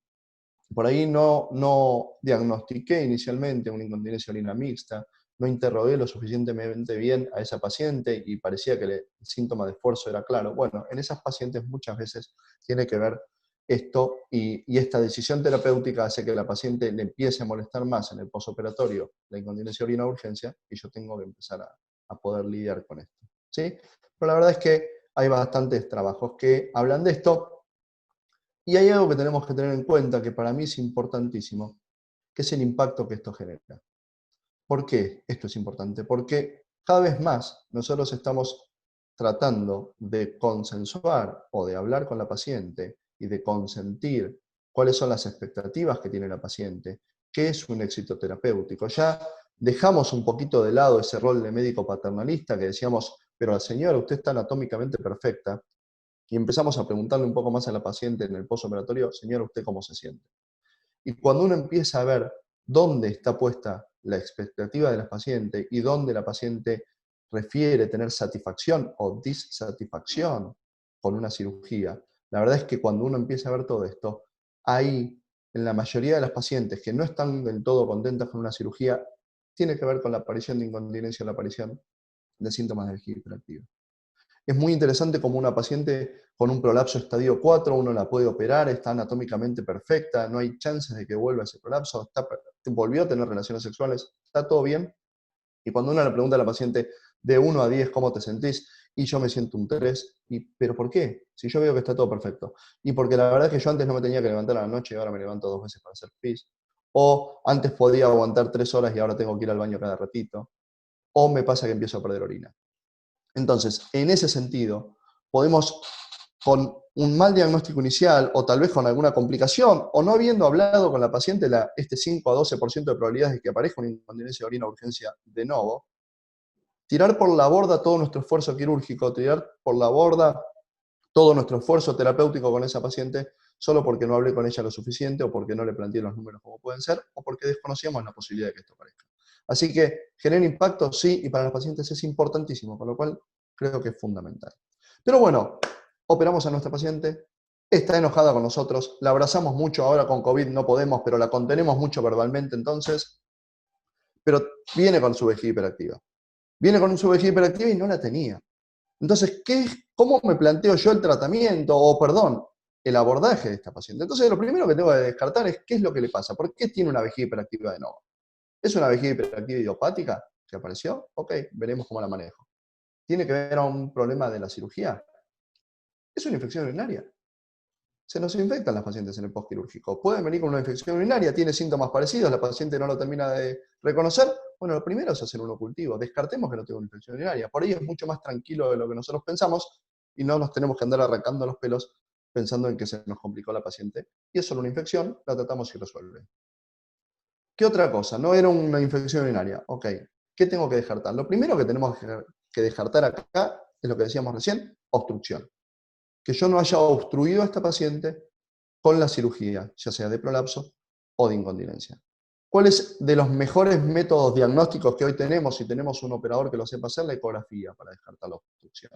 Por ahí no diagnostiqué inicialmente una incontinencia urina mixta, no interrogué lo suficientemente bien a esa paciente y parecía que el síntoma de esfuerzo era claro. Bueno, en esas pacientes muchas veces tiene que ver esto y esta decisión terapéutica hace que la paciente le empiece a molestar más en el posoperatorio la incontinencia urina de urgencia y yo tengo que empezar a poder lidiar con esto, ¿sí? Pero la verdad es que hay bastantes trabajos que hablan de esto. Y hay algo que tenemos que tener en cuenta, que para mí es importantísimo, que es el impacto que esto genera. ¿Por qué esto es importante? Porque cada vez más nosotros estamos tratando de consensuar o de hablar con la paciente y de consentir cuáles son las expectativas que tiene la paciente, qué es un éxito terapéutico. Ya dejamos un poquito de lado ese rol de médico paternalista que decíamos, pero señora, usted está anatómicamente perfecta, y empezamos a preguntarle un poco más a la paciente en el postoperatorio, señora, ¿usted cómo se siente? Y cuando uno empieza a ver dónde está puesta la expectativa de la paciente y dónde la paciente refiere tener satisfacción o disatisfacción con una cirugía, la verdad es que cuando uno empieza a ver todo esto, ahí, en la mayoría de las pacientes que no están del todo contentas con una cirugía, tiene que ver con la aparición de incontinencia o la aparición de síntomas de vejiga hiperactiva. Es muy interesante como una paciente con un prolapso estadio 4, uno la puede operar, está anatómicamente perfecta, no hay chances de que vuelva ese prolapso, volvió a tener relaciones sexuales, está todo bien. Y cuando uno le pregunta a la paciente de 1 a 10 cómo te sentís, y yo me siento un 3, ¿pero por qué? Si yo veo que está todo perfecto. Y porque la verdad es que yo antes no me tenía que levantar a la noche y ahora me levanto 2 veces para hacer pis. O antes podía aguantar 3 horas y ahora tengo que ir al baño cada ratito. O me pasa que empiezo a perder orina. Entonces, en ese sentido, podemos, con un mal diagnóstico inicial, o tal vez con alguna complicación, o no habiendo hablado con la paciente este 5 a 12% de probabilidades de que aparezca una incontinencia de orina o urgencia de novo, tirar por la borda todo nuestro esfuerzo quirúrgico, tirar por la borda todo nuestro esfuerzo terapéutico con esa paciente, solo porque no hablé con ella lo suficiente, o porque no le planteé los números como pueden ser, o porque desconocíamos la posibilidad de que esto aparezca. Así que, ¿genera impacto? Sí, y para los pacientes es importantísimo, con lo cual creo que es fundamental. Pero bueno, operamos a nuestra paciente, está enojada con nosotros, la abrazamos mucho, ahora con COVID no podemos, pero la contenemos mucho verbalmente entonces, pero viene con su vejiga hiperactiva. Viene con su vejiga hiperactiva y no la tenía. Entonces, ¿cómo me planteo yo el tratamiento, o perdón, el abordaje de esta paciente? Entonces, lo primero que tengo que descartar es qué es lo que le pasa, por qué tiene una vejiga hiperactiva de nuevo. ¿Es una vejiga hiperactiva idiopática que apareció? Ok, veremos cómo la manejo. ¿Tiene que ver a un problema de la cirugía? ¿Es una infección urinaria? Se nos infectan las pacientes en el postquirúrgico. Pueden venir con una infección urinaria, tiene síntomas parecidos, la paciente no lo termina de reconocer. Bueno, lo primero es hacer un ocultivo. Descartemos que no tenga una infección urinaria. Por ahí es mucho más tranquilo de lo que nosotros pensamos y no nos tenemos que andar arrancando los pelos pensando en que se nos complicó la paciente. Y es solo una infección, la tratamos y resuelve. ¿Qué otra cosa? No era una infección urinaria. Ok, ¿qué tengo que descartar? Lo primero que tenemos que descartar acá es lo que decíamos recién, obstrucción. Que yo no haya obstruido a esta paciente con la cirugía, ya sea de prolapso o de incontinencia. ¿Cuál es de los mejores métodos diagnósticos que hoy tenemos, si tenemos un operador que lo sepa hacer? La ecografía para descartar la obstrucción.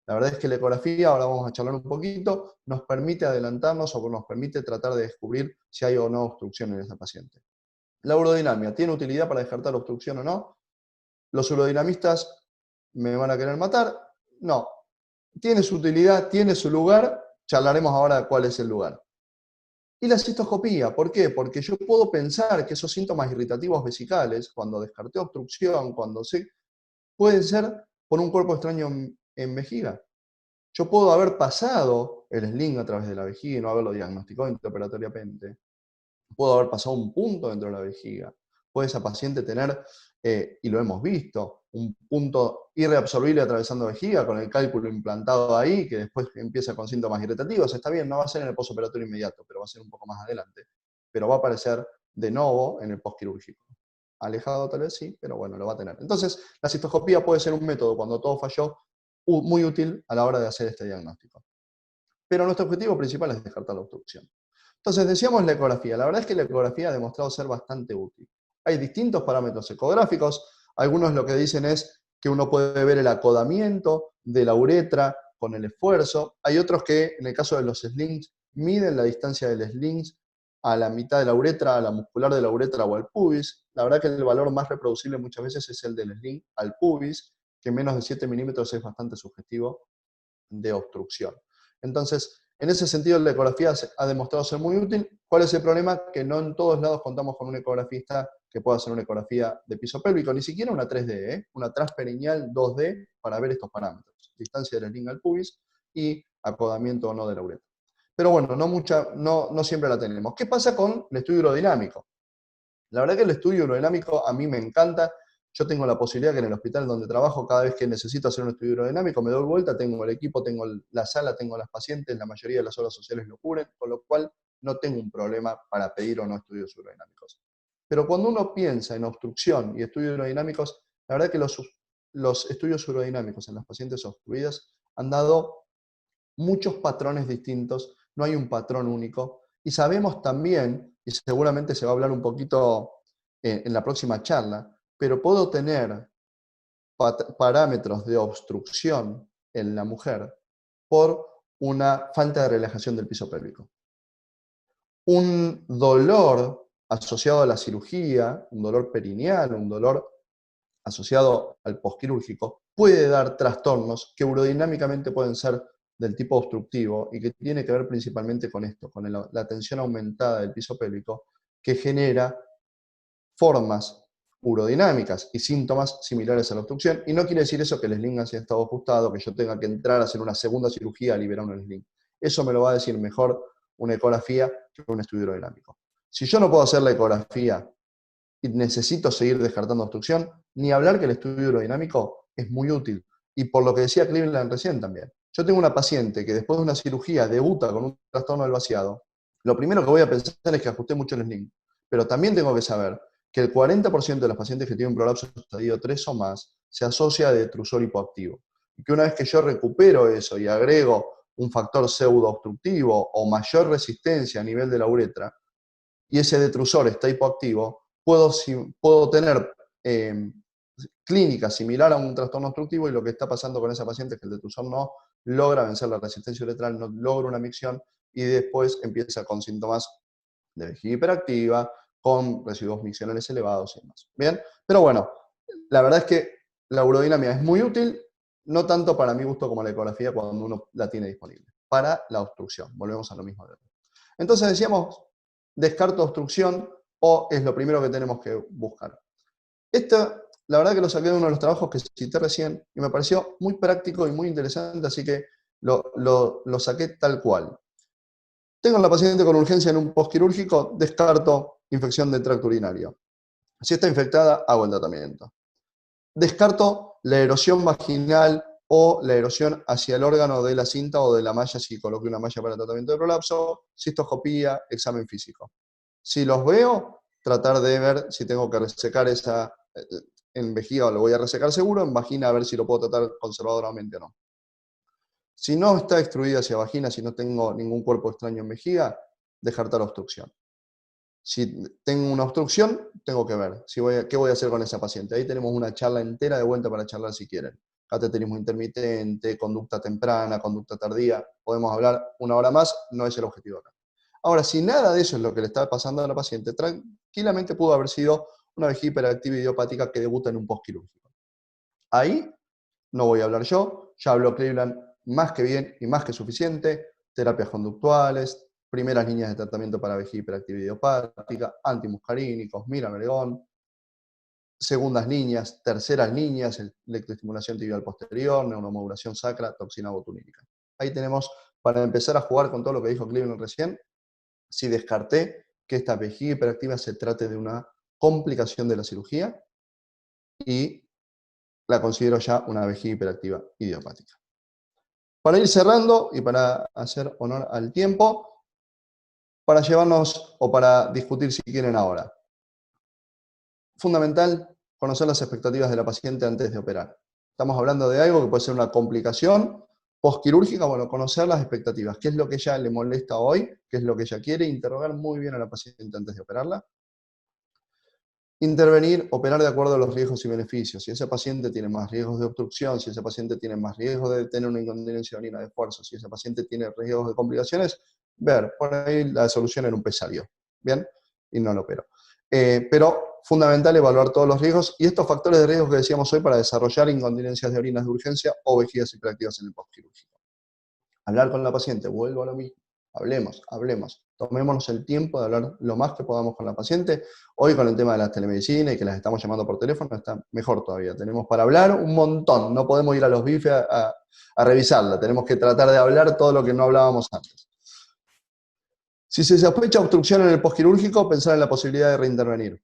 La verdad es que la ecografía, ahora vamos a charlar un poquito, nos permite adelantarnos o nos permite tratar de descubrir si hay o no obstrucción en esa paciente. La urodinamia, ¿tiene utilidad para descartar obstrucción o no? ¿Los urodinamistas me van a querer matar? No. ¿Tiene su utilidad? ¿Tiene su lugar? charlaremos ahora cuál es el lugar. Y la cistoscopía, ¿por qué? Porque yo puedo pensar que esos síntomas irritativos vesicales, cuando descarté obstrucción, pueden ser por un cuerpo extraño en vejiga. Yo puedo haber pasado el sling a través de la vejiga y no haberlo diagnosticado intraoperatoriamente. Puedo haber pasado un punto dentro de la vejiga. Puede esa paciente tener, y lo hemos visto, un punto irreabsorbible atravesando vejiga con el cálculo implantado ahí, que después empieza con síntomas irritativos. Está bien, no va a ser en el postoperatorio inmediato, pero va a ser un poco más adelante. Pero va a aparecer de nuevo en el postquirúrgico. Alejado tal vez sí, pero bueno, lo va a tener. Entonces, la cistoscopía puede ser un método, cuando todo falló, muy útil a la hora de hacer este diagnóstico. Pero nuestro objetivo principal es descartar la obstrucción. Entonces, decíamos la ecografía. La verdad es que la ecografía ha demostrado ser bastante útil. Hay distintos parámetros ecográficos. Algunos lo que dicen es que uno puede ver el acodamiento de la uretra con el esfuerzo. Hay otros que, en el caso de los slings, miden la distancia del slings a la mitad de la uretra, a la muscular de la uretra o al pubis. La verdad que el valor más reproducible muchas veces es el del sling al pubis, que menos de 7 milímetros es bastante sugestivo de obstrucción. Entonces, en ese sentido, la ecografía ha demostrado ser muy útil. ¿Cuál es el problema? Que no en todos lados contamos con un ecografista que pueda hacer una ecografía de piso pélvico, ni siquiera una 3D, una transperineal 2D para ver estos parámetros. Distancia del sling al pubis y acodamiento o no de la uretra. Pero bueno, no siempre la tenemos. ¿Qué pasa con el estudio urodinámico? La verdad que el estudio urodinámico a mí me encanta. Yo tengo la posibilidad que en el hospital donde trabajo, cada vez que necesito hacer un estudio urodinámico, me doy vuelta, tengo el equipo, tengo la sala, tengo las pacientes, la mayoría de las obras sociales lo cubren, con lo cual no tengo un problema para pedir o no estudios urodinámicos. Pero cuando uno piensa en obstrucción y estudios urodinámicos, la verdad que los estudios urodinámicos en las pacientes obstruidas han dado muchos patrones distintos, no hay un patrón único, y sabemos también, y seguramente se va a hablar un poquito en la próxima charla, pero puedo tener parámetros de obstrucción en la mujer por una falta de relajación del piso pélvico. Un dolor asociado a la cirugía, un dolor perineal, un dolor asociado al posquirúrgico, puede dar trastornos que urodinámicamente pueden ser del tipo obstructivo y que tiene que ver principalmente con esto, con la tensión aumentada del piso pélvico, que genera formas urodinámicas y síntomas similares a la obstrucción. Y no quiere decir eso que el sling haya estado ajustado, que yo tenga que entrar a hacer una segunda cirugía a liberar un sling. Eso me lo va a decir mejor una ecografía que un estudio urodinámico. Si yo no puedo hacer la ecografía y necesito seguir descartando obstrucción, ni hablar que el estudio urodinámico es muy útil. Y por lo que decía Cleveland recién también. Yo tengo una paciente que después de una cirugía debuta con un trastorno del vaciado. Lo primero que voy a pensar es que ajusté mucho el sling. Pero también tengo que saber que el 40% de los pacientes que tienen prolapso estadio 3 o más se asocia a detrusor hipoactivo. Y que una vez que yo recupero eso y agrego un factor pseudo-obstructivo o mayor resistencia a nivel de la uretra, y ese detrusor está hipoactivo, puedo tener clínica similar a un trastorno obstructivo, y lo que está pasando con esa paciente es que el detrusor no logra vencer la resistencia uretral, no logra una micción, y después empieza con síntomas de vejiga hiperactiva, con residuos miccionales elevados y demás. ¿Bien? Pero bueno, la verdad es que la urodinamia es muy útil, no tanto para mi gusto como la ecografía cuando uno la tiene disponible. Para la obstrucción, volvemos a lo mismo de hoy. Entonces decíamos, descarto obstrucción o es lo primero que tenemos que buscar. Esto, la verdad que lo saqué de uno de los trabajos que cité recién y me pareció muy práctico y muy interesante, así que lo saqué tal cual. Tengo a la paciente con urgencia en un postquirúrgico, descarto infección del tracto urinario. Si está infectada, hago el tratamiento. Descarto la erosión vaginal o la erosión hacia el órgano de la cinta o de la malla, si coloqué una malla para el tratamiento de prolapso, cistoscopía, examen físico. Si los veo, tratar de ver si tengo que resecar esa, en vejiga lo voy a resecar seguro, en vagina a ver si lo puedo tratar conservadoramente o no. Si no está extruida hacia vagina, si no tengo ningún cuerpo extraño en vejiga, descartar obstrucción. Si tengo una obstrucción, tengo que ver qué voy a hacer con esa paciente. Ahí tenemos una charla entera de vuelta para charlar si quieren. Cateterismo intermitente, conducta temprana, conducta tardía. Podemos hablar una hora más, no es el objetivo acá. Ahora, si nada de eso es lo que le está pasando a la paciente, tranquilamente pudo haber sido una vejiga hiperactiva idiopática que debuta en un postquirúrgico. Ahí no voy a hablar yo, ya habló Cleveland más que bien y más que suficiente. terapias conductuales, primeras líneas de tratamiento para vejiga hiperactiva idiopática, antimuscarínicos, miramergón, segundas líneas, terceras líneas, electroestimulación tibial posterior, neuromodulación sacra, toxina botulínica. Ahí tenemos, para empezar a jugar con todo lo que dijo Cleveland recién, si descarté que esta vejiga hiperactiva se trate de una complicación de la cirugía y la considero ya una vejiga hiperactiva idiopática. Para ir cerrando y para hacer honor al tiempo, para llevarnos o para discutir si quieren ahora. Fundamental conocer las expectativas de la paciente antes de operar. Estamos hablando de algo que puede ser una complicación postquirúrgica, bueno, conocer las expectativas, qué es lo que ella le molesta hoy, qué es lo que ella quiere, interrogar muy bien a la paciente antes de operarla. Intervenir, operar de acuerdo a los riesgos y beneficios. Si ese paciente tiene más riesgos de obstrucción, si ese paciente tiene más riesgo de tener una incontinencia de orina de esfuerzo, si ese paciente tiene riesgos de complicaciones, ver, por ahí la solución era un pesario, ¿bien? Y no lo opero. Pero fundamental evaluar todos los riesgos y estos factores de riesgo que decíamos hoy para desarrollar incontinencias de orinas de urgencia o vejigas hiperactivas en el postquirúrgico. Hablar con la paciente, vuelvo a lo mismo. Hablemos. Tomémonos el tiempo de hablar lo más que podamos con la paciente. Hoy con el tema de las telemedicina y que las estamos llamando por teléfono está mejor todavía. Tenemos para hablar un montón. No podemos ir a los bifes a revisarla. Tenemos que tratar de hablar todo lo que no hablábamos antes. Si se sospecha obstrucción en el postquirúrgico, pensar en la posibilidad de reintervenir.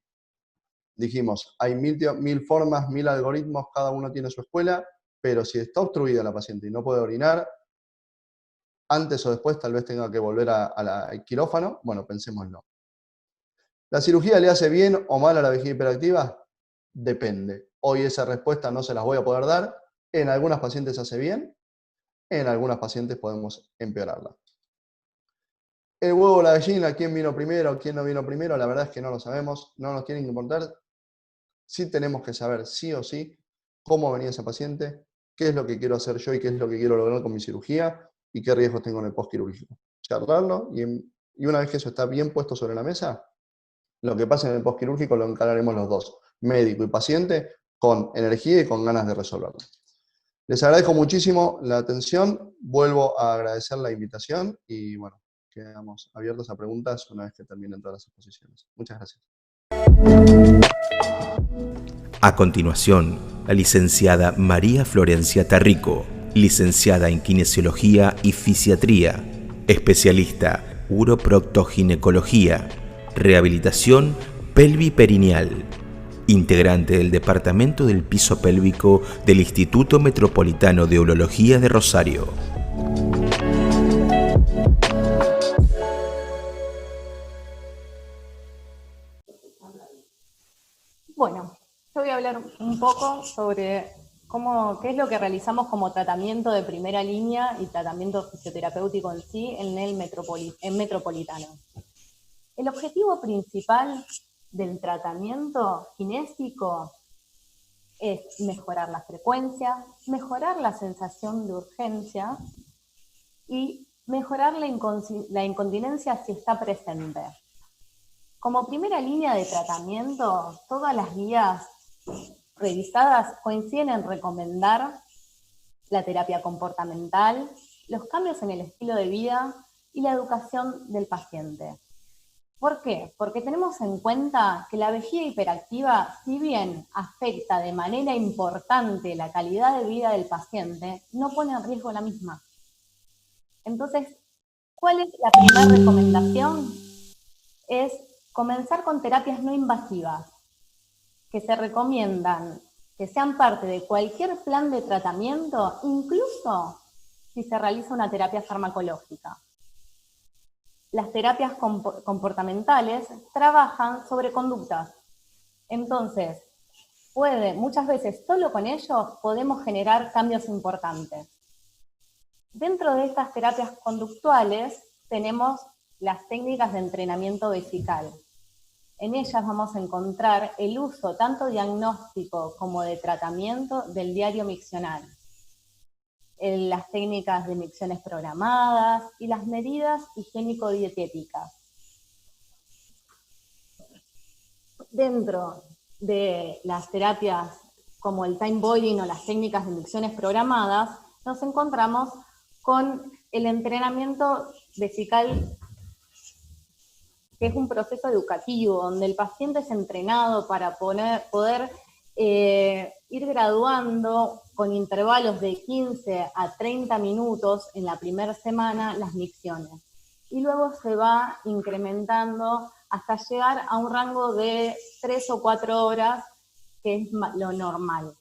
Dijimos, hay mil formas, 1000 algoritmos, cada uno tiene su escuela, pero si está obstruida la paciente y no puede orinar, antes o después tal vez tenga que volver al quirófano, bueno, pensémoslo. ¿La cirugía le hace bien o mal a la vejiga hiperactiva? Depende. Hoy esa respuesta no se las voy a poder dar. En algunas pacientes hace bien, en algunas pacientes podemos empeorarla. El huevo o la gallina, quién vino primero, quién no vino primero, la verdad es que no lo sabemos, no nos tienen que importar. Sí tenemos que saber sí o sí cómo venía esa paciente, qué es lo que quiero hacer yo y qué es lo que quiero lograr con mi cirugía y qué riesgos tengo en el postquirúrgico. Charlarlo y una vez que eso está bien puesto sobre la mesa, lo que pasa en el postquirúrgico lo encararemos los dos, médico y paciente, con energía y con ganas de resolverlo. Les agradezco muchísimo la atención, vuelvo a agradecer la invitación y bueno, quedamos abiertos a preguntas una vez que terminen todas las exposiciones. Muchas gracias.
A continuación, la licenciada María Florencia Tarrico, licenciada en Kinesiología y Fisiatría, especialista uroproctoginecología, rehabilitación pelviperineal, integrante del Departamento del Piso Pélvico del Instituto Metropolitano de Urología de Rosario.
Bueno, yo voy a hablar un poco sobre qué es lo que realizamos como tratamiento de primera línea y tratamiento fisioterapéutico en sí en Metropolitano. El objetivo principal del tratamiento kinésico es mejorar la frecuencia, mejorar la sensación de urgencia y mejorar la incontinencia si está presente. Como primera línea de tratamiento, todas las guías revisadas coinciden en recomendar la terapia comportamental, los cambios en el estilo de vida y la educación del paciente. ¿Por qué? Porque tenemos en cuenta que la vejiga hiperactiva, si bien afecta de manera importante la calidad de vida del paciente, no pone en riesgo la misma. Entonces, ¿cuál es la primera recomendación? Es comenzar con terapias no invasivas, que se recomiendan que sean parte de cualquier plan de tratamiento, incluso si se realiza una terapia farmacológica. Las terapias comportamentales trabajan sobre conductas. Entonces, muchas veces solo con ellos podemos generar cambios importantes. Dentro de estas terapias conductuales tenemos las técnicas de entrenamiento vesical. En ellas vamos a encontrar el uso tanto diagnóstico como de tratamiento del diario miccional, las técnicas de micciones programadas y las medidas higiénico-dietéticas. Dentro de las terapias como el time boiling o las técnicas de micciones programadas, nos encontramos con el entrenamiento vesical, que es un proceso educativo, donde el paciente es entrenado para poder ir graduando con intervalos de 15 a 30 minutos en la primera semana las micciones. Y luego se va incrementando hasta llegar a un rango de 3 o 4 horas, que es lo normal.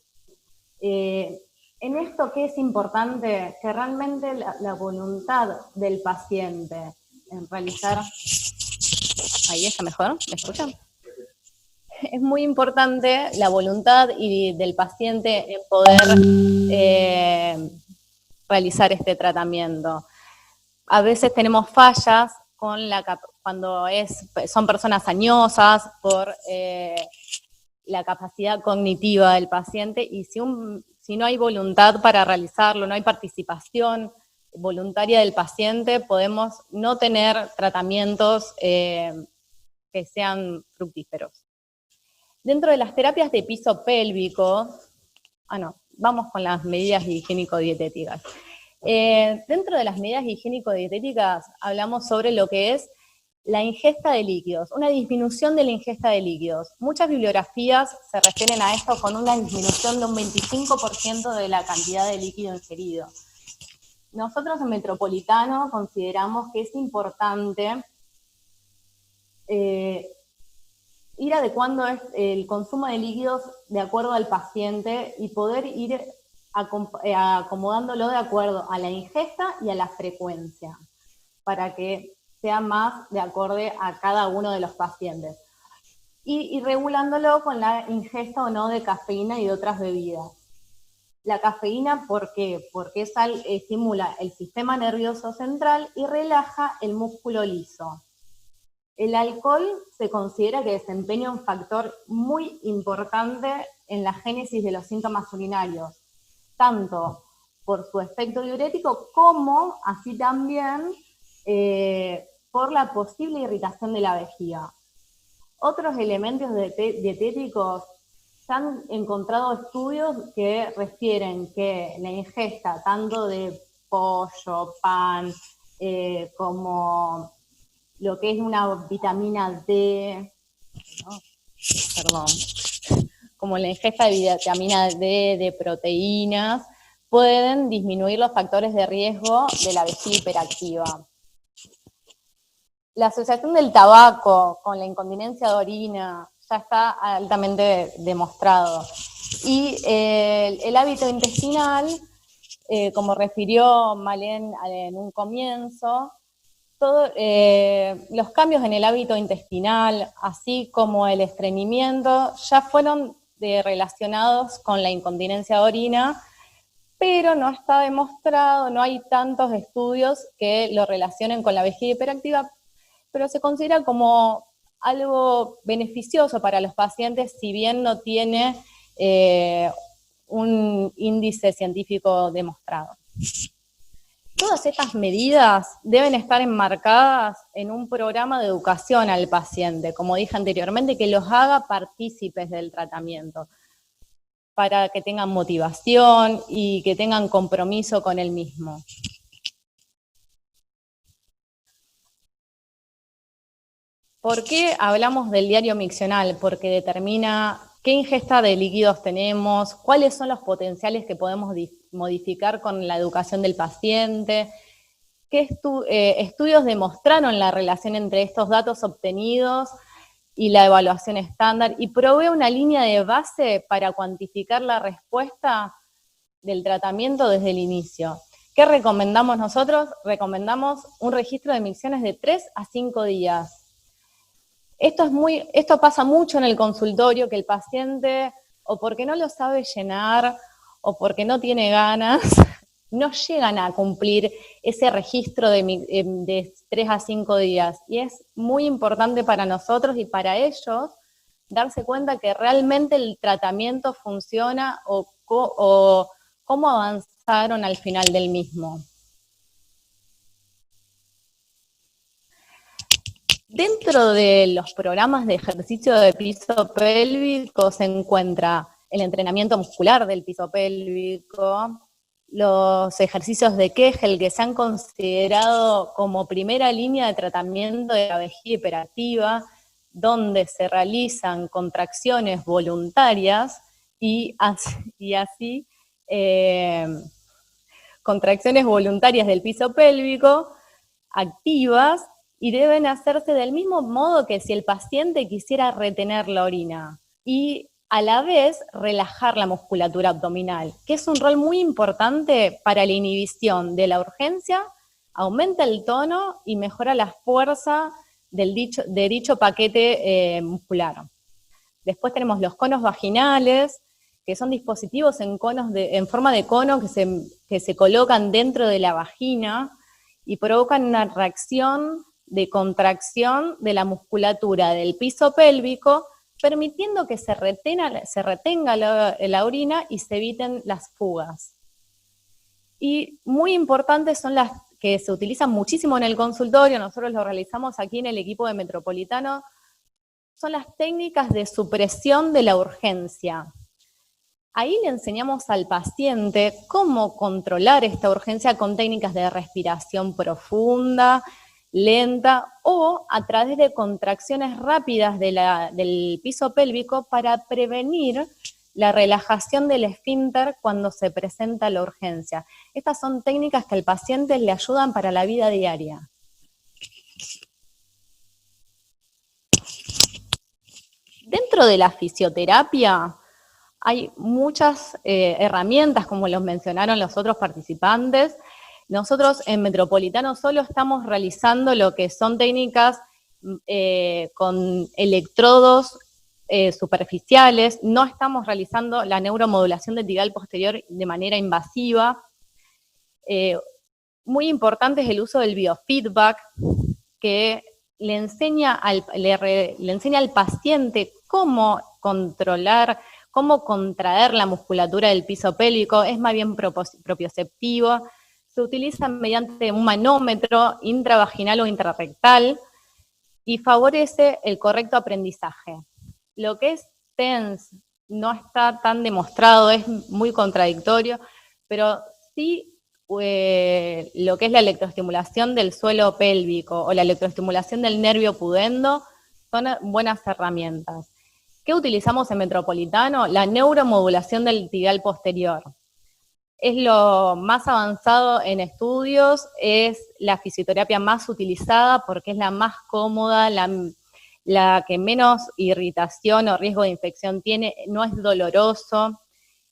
En esto, ¿qué es importante? Que realmente la voluntad del paciente en realizar... Ahí está mejor, ¿me escuchan? Es muy importante la voluntad del paciente en poder realizar este tratamiento. A veces tenemos fallas cuando son personas añosas por la capacidad cognitiva del paciente, y si no hay voluntad para realizarlo, no hay participación voluntaria del paciente, podemos no tener tratamientos que sean fructíferos. Dentro de las terapias de piso pélvico, vamos con las medidas higiénico-dietéticas. Dentro de las medidas higiénico-dietéticas hablamos sobre lo que es la ingesta de líquidos, una disminución de la ingesta de líquidos. Muchas bibliografías se refieren a esto con una disminución de un 25% de la cantidad de líquido ingerido. Nosotros en Metropolitano consideramos que es importante ir adecuando el consumo de líquidos de acuerdo al paciente y poder ir acomodándolo de acuerdo a la ingesta y a la frecuencia, para que sea más de acorde a cada uno de los pacientes. Y regulándolo con la ingesta o no de cafeína y de otras bebidas. La cafeína, ¿por qué? Porque estimula el sistema nervioso central y relaja el músculo liso. El alcohol se considera que desempeña un factor muy importante en la génesis de los síntomas urinarios, tanto por su efecto diurético como así también por la posible irritación de la vejiga. Otros elementos dietéticos, se han encontrado estudios que refieren que la ingesta tanto de pollo, pan, como lo que es una vitamina D, como la ingesta de vitamina D, de proteínas, pueden disminuir los factores de riesgo de la vejiga hiperactiva. La asociación del tabaco con la incontinencia de orina ya está altamente demostrado. Y el hábito intestinal, como refirió Malén en un comienzo, los cambios en el hábito intestinal, así como el estreñimiento, ya fueron relacionados con la incontinencia de orina, pero no está demostrado, no hay tantos estudios que lo relacionen con la vejiga hiperactiva, pero se considera como algo beneficioso para los pacientes, si bien no tiene un índice científico demostrado. Todas estas medidas deben estar enmarcadas en un programa de educación al paciente, como dije anteriormente, que los haga partícipes del tratamiento, para que tengan motivación y que tengan compromiso con el mismo. ¿Por qué hablamos del diario miccional? Porque determina qué ingesta de líquidos tenemos, cuáles son los potenciales que podemos modificar con la educación del paciente, qué estudios demostraron la relación entre estos datos obtenidos y la evaluación estándar, y provee una línea de base para cuantificar la respuesta del tratamiento desde el inicio. ¿Qué recomendamos nosotros? Recomendamos un registro de micciones de 3 a 5 días. Esto pasa mucho en el consultorio, que el paciente, o porque no lo sabe llenar, o porque no tiene ganas, no llegan a cumplir ese registro de 3 a 5 días. Y es muy importante para nosotros y para ellos darse cuenta que realmente el tratamiento funciona o cómo avanzaron al final del mismo. Dentro de los programas de ejercicio de piso pélvico se encuentra el entrenamiento muscular del piso pélvico, los ejercicios de Kegel, que se han considerado como primera línea de tratamiento de la vejiga hiperactiva, donde se realizan contracciones voluntarias y así contracciones voluntarias del piso pélvico activas, y deben hacerse del mismo modo que si el paciente quisiera retener la orina, y a la vez relajar la musculatura abdominal, que es un rol muy importante para la inhibición de la urgencia, aumenta el tono y mejora la fuerza de dicho paquete muscular. Después tenemos los conos vaginales, que son dispositivos en forma de cono que se colocan dentro de la vagina y provocan una reacción de contracción de la musculatura del piso pélvico, permitiendo que se retenga la orina y se eviten las fugas. Y muy importantes son las que se utilizan muchísimo en el consultorio, nosotros lo realizamos aquí en el equipo de Metropolitano, son las técnicas de supresión de la urgencia. Ahí le enseñamos al paciente cómo controlar esta urgencia con técnicas de respiración profunda, lenta, o a través de contracciones rápidas del piso pélvico para prevenir la relajación del esfínter cuando se presenta la urgencia. Estas son técnicas que al paciente le ayudan para la vida diaria. Dentro de la fisioterapia hay muchas herramientas, como los mencionaron los otros participantes. Nosotros en Metropolitano solo estamos realizando lo que son técnicas con electrodos superficiales, no estamos realizando la neuromodulación del tibial posterior de manera invasiva. Muy importante es el uso del biofeedback, que le enseña al paciente cómo controlar, cómo contraer la musculatura del piso pélvico, es más bien propioceptivo. Se utiliza mediante un manómetro intravaginal o intrarrectal y favorece el correcto aprendizaje. Lo que es TENS no está tan demostrado, es muy contradictorio, pero sí lo que es la electroestimulación del suelo pélvico o la electroestimulación del nervio pudendo son buenas herramientas. ¿Qué utilizamos en Metropolitano? La neuromodulación del tibial posterior. Es lo más avanzado en estudios, es la fisioterapia más utilizada porque es la más cómoda, la que menos irritación o riesgo de infección tiene, no es doloroso,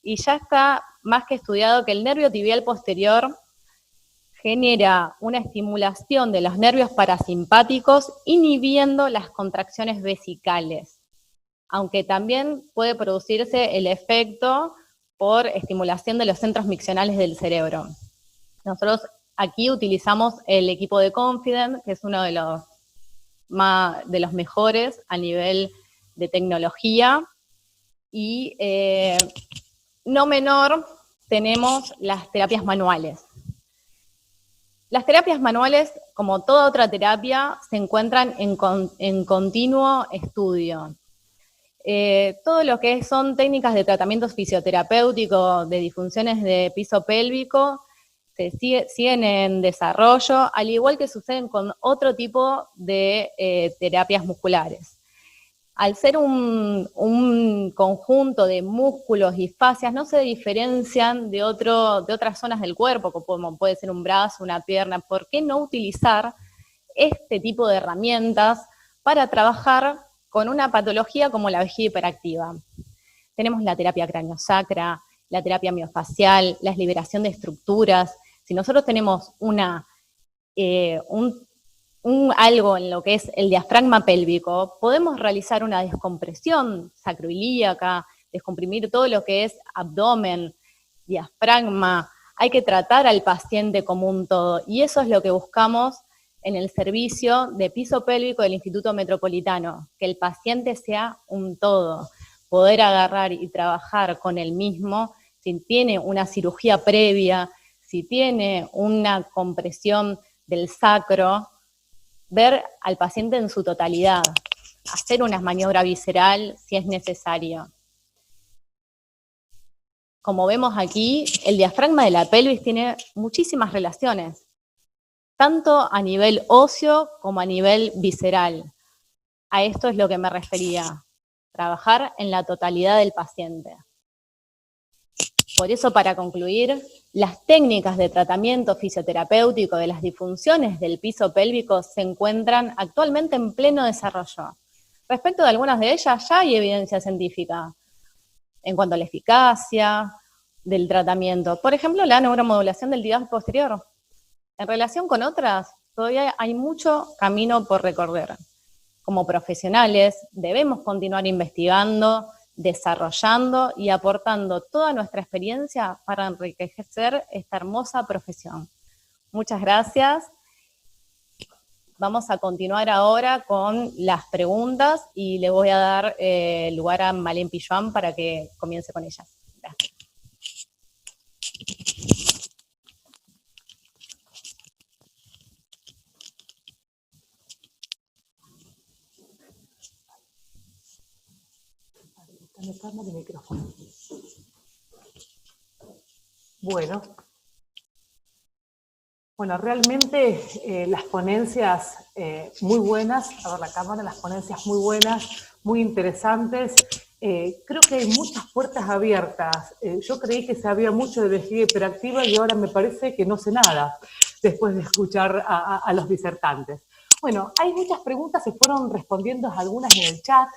y ya está más que estudiado que el nervio tibial posterior genera una estimulación de los nervios parasimpáticos inhibiendo las contracciones vesicales, aunque también puede producirse el efecto por estimulación de los centros miccionales del cerebro. Nosotros aquí utilizamos el equipo de Confident, que es uno de los mejores a nivel de tecnología, y no menor tenemos las terapias manuales. Las terapias manuales, como toda otra terapia, se encuentran en continuo estudio. Todo lo que son técnicas de tratamiento fisioterapéutico de disfunciones de piso pélvico siguen en desarrollo, al igual que suceden con otro tipo de terapias musculares. Al ser un conjunto de músculos y fascias, no se diferencian de otras zonas del cuerpo, como puede ser un brazo, una pierna. ¿Por qué no utilizar este tipo de herramientas para trabajar con una patología como la vejiga hiperactiva? Tenemos la terapia craniosacra, la terapia miofacial, la liberación de estructuras. Si nosotros tenemos algo en lo que es el diafragma pélvico, podemos realizar una descompresión sacroilíaca, descomprimir todo lo que es abdomen, diafragma. Hay que tratar al paciente como un todo, y eso es lo que buscamos en el servicio de piso pélvico del Instituto Metropolitano, que el paciente sea un todo, poder agarrar y trabajar con él mismo, si tiene una cirugía previa, si tiene una compresión del sacro, ver al paciente en su totalidad, hacer una maniobra visceral si es necesario. como vemos aquí, el diafragma de la pelvis tiene muchísimas relaciones, tanto a nivel óseo como a nivel visceral. A esto es lo que me refería, trabajar en la totalidad del paciente. Por eso, para concluir, las técnicas de tratamiento fisioterapéutico de las disfunciones del piso pélvico se encuentran actualmente en pleno desarrollo. Respecto de algunas de ellas, ya hay evidencia científica en cuanto a la eficacia del tratamiento. Por ejemplo, la neuromodulación del diástasis posterior. En relación con otras, todavía hay mucho camino por recorrer. Como profesionales, debemos continuar investigando, desarrollando y aportando toda nuestra experiencia para enriquecer esta hermosa profesión. Muchas gracias. Vamos a continuar ahora con las preguntas y le voy a dar lugar a Malén Pilluan para que comience con ellas. Gracias.
Bueno, realmente las ponencias muy buenas, a ver la cámara, las ponencias muy buenas, muy interesantes. Creo que hay muchas puertas abiertas. Yo creí que sabía mucho de vejiga hiperactiva y ahora me parece que no sé nada, después de escuchar a los disertantes. Bueno, hay muchas preguntas, se fueron respondiendo algunas en el chat,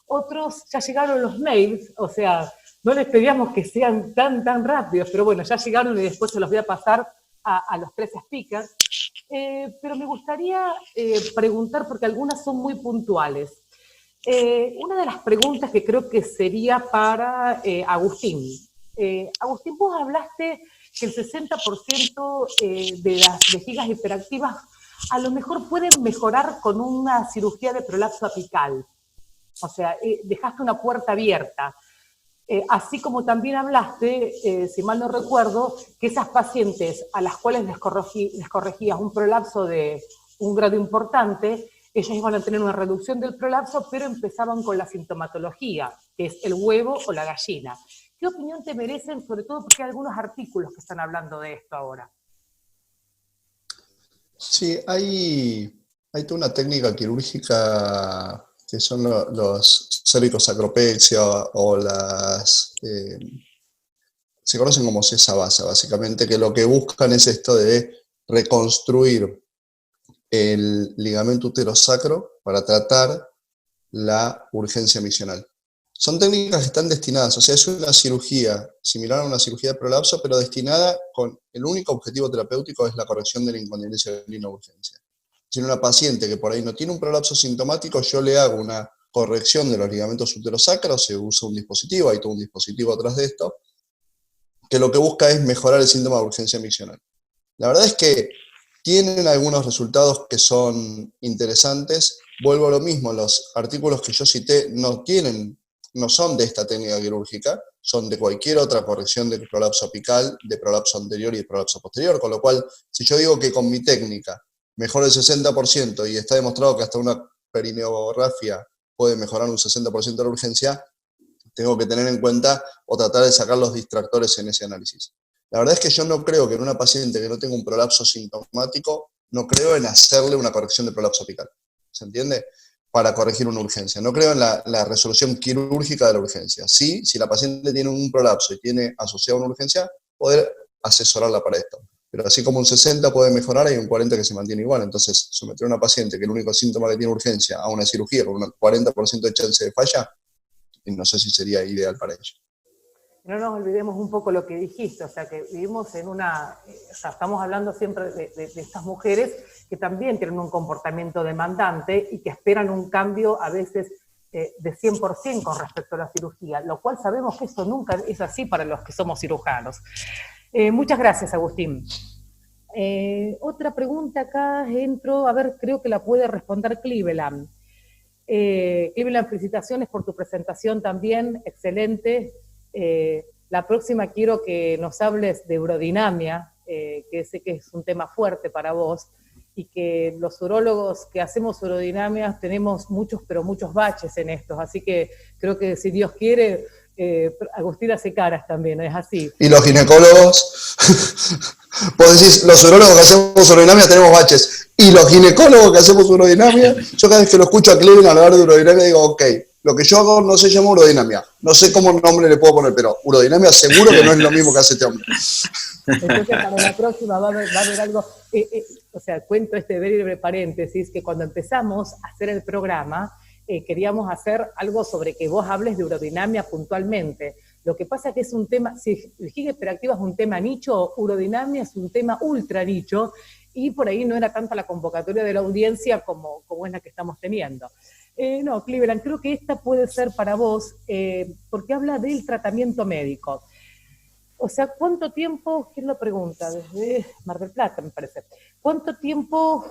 otros ya llegaron los mails, o sea, no les pedíamos que sean tan rápidos, pero bueno, ya llegaron y después se los voy a pasar a los tres speakers. Pero me gustaría preguntar, porque algunas son muy puntuales. Una de las preguntas que creo que sería para Agustín. Agustín, vos hablaste que el 60% de las vejigas hiperactivas a lo mejor pueden mejorar con una cirugía de prolapso apical. O sea, dejaste una puerta abierta. Así como también hablaste, si mal no recuerdo, que esas pacientes a las cuales les corregías un prolapso de un grado importante, ellas iban a tener una reducción del prolapso, pero empezaban con la sintomatología, que es el huevo o la gallina. ¿Qué opinión te merecen, sobre todo porque hay algunos artículos que están hablando de esto ahora?
Sí, hay toda una técnica quirúrgica que son los cervicosacropexia o las... se conocen como cesa basa, básicamente, que lo que buscan es esto de reconstruir el ligamento uterosacro para tratar la urgencia misional. Son técnicas que están destinadas, o sea, es una cirugía similar a una cirugía de prolapso, pero destinada con el único objetivo terapéutico es la corrección de la incontinencia urinaria de urgencia. Si una paciente que por ahí no tiene un prolapso sintomático, yo le hago una corrección de los ligamentos uterosacros, se usa un dispositivo, hay todo un dispositivo atrás de esto, que lo que busca es mejorar el síntoma de urgencia miccional. La verdad es que tienen algunos resultados que son interesantes. Vuelvo a lo mismo, los artículos que yo cité no son de esta técnica quirúrgica, son de cualquier otra corrección de prolapso apical, de prolapso anterior y de prolapso posterior, con lo cual, si yo digo que con mi técnica mejora el 60% y está demostrado que hasta una perineografía puede mejorar un 60% de la urgencia, tengo que tener en cuenta o tratar de sacar los distractores en ese análisis. La verdad es que yo no creo que en una paciente que no tenga un prolapso sintomático, no creo en hacerle una corrección de prolapso apical. ¿Se entiende? Para corregir una urgencia. No creo en la resolución quirúrgica de la urgencia. Sí, si la paciente tiene un prolapso y tiene asociado una urgencia, poder asesorarla para esto. Pero así como un 60 puede mejorar, hay un 40 que se mantiene igual. Entonces, someter a una paciente que el único síntoma que tiene urgencia a una cirugía con un 40% de chance de falla, no sé si sería ideal para ella.
No nos olvidemos un poco lo que dijiste, o sea, que vivimos en una... O sea, estamos hablando siempre de estas mujeres que también tienen un comportamiento demandante y que esperan un cambio a veces de 100% con respecto a la cirugía, lo cual sabemos que eso nunca es así para los que somos cirujanos. Muchas gracias, Agustín. Otra pregunta acá entro, a ver, creo que la puede responder Cleveland. Cleveland, felicitaciones por tu presentación también, excelente. La próxima quiero que nos hables de urodinamia, que sé que es un tema fuerte para vos, y que los urólogos que hacemos urodinamias tenemos muchos, pero muchos baches en estos, así que creo que si Dios quiere
Agustín hace caras también, es así.
Y los ginecólogos, vos decís, los urólogos que hacemos urodinamia tenemos baches, y los ginecólogos que hacemos urodinamia, yo cada vez que lo escucho a Cleveland hablar de urodinamia digo, ok, lo que yo hago no se llama urodinamia, no sé cómo nombre le puedo poner, pero urodinamia seguro que no es lo mismo que hace este hombre.
Entonces para la próxima va a haber algo, o sea, cuento este breve paréntesis, que cuando empezamos a hacer el programa, queríamos hacer algo sobre que vos hables de urodinamia puntualmente. Lo que pasa es que es un tema, si vejiga hiperactiva es un tema nicho, urodinamia es un tema ultra nicho, y por ahí no era tanta la convocatoria de la audiencia como es la que estamos teniendo. No, Cleveland, creo que esta puede ser para vos, porque habla del tratamiento médico. O sea, ¿cuánto tiempo, quién lo pregunta? Desde Mar del Plata, me parece. ¿Cuánto tiempo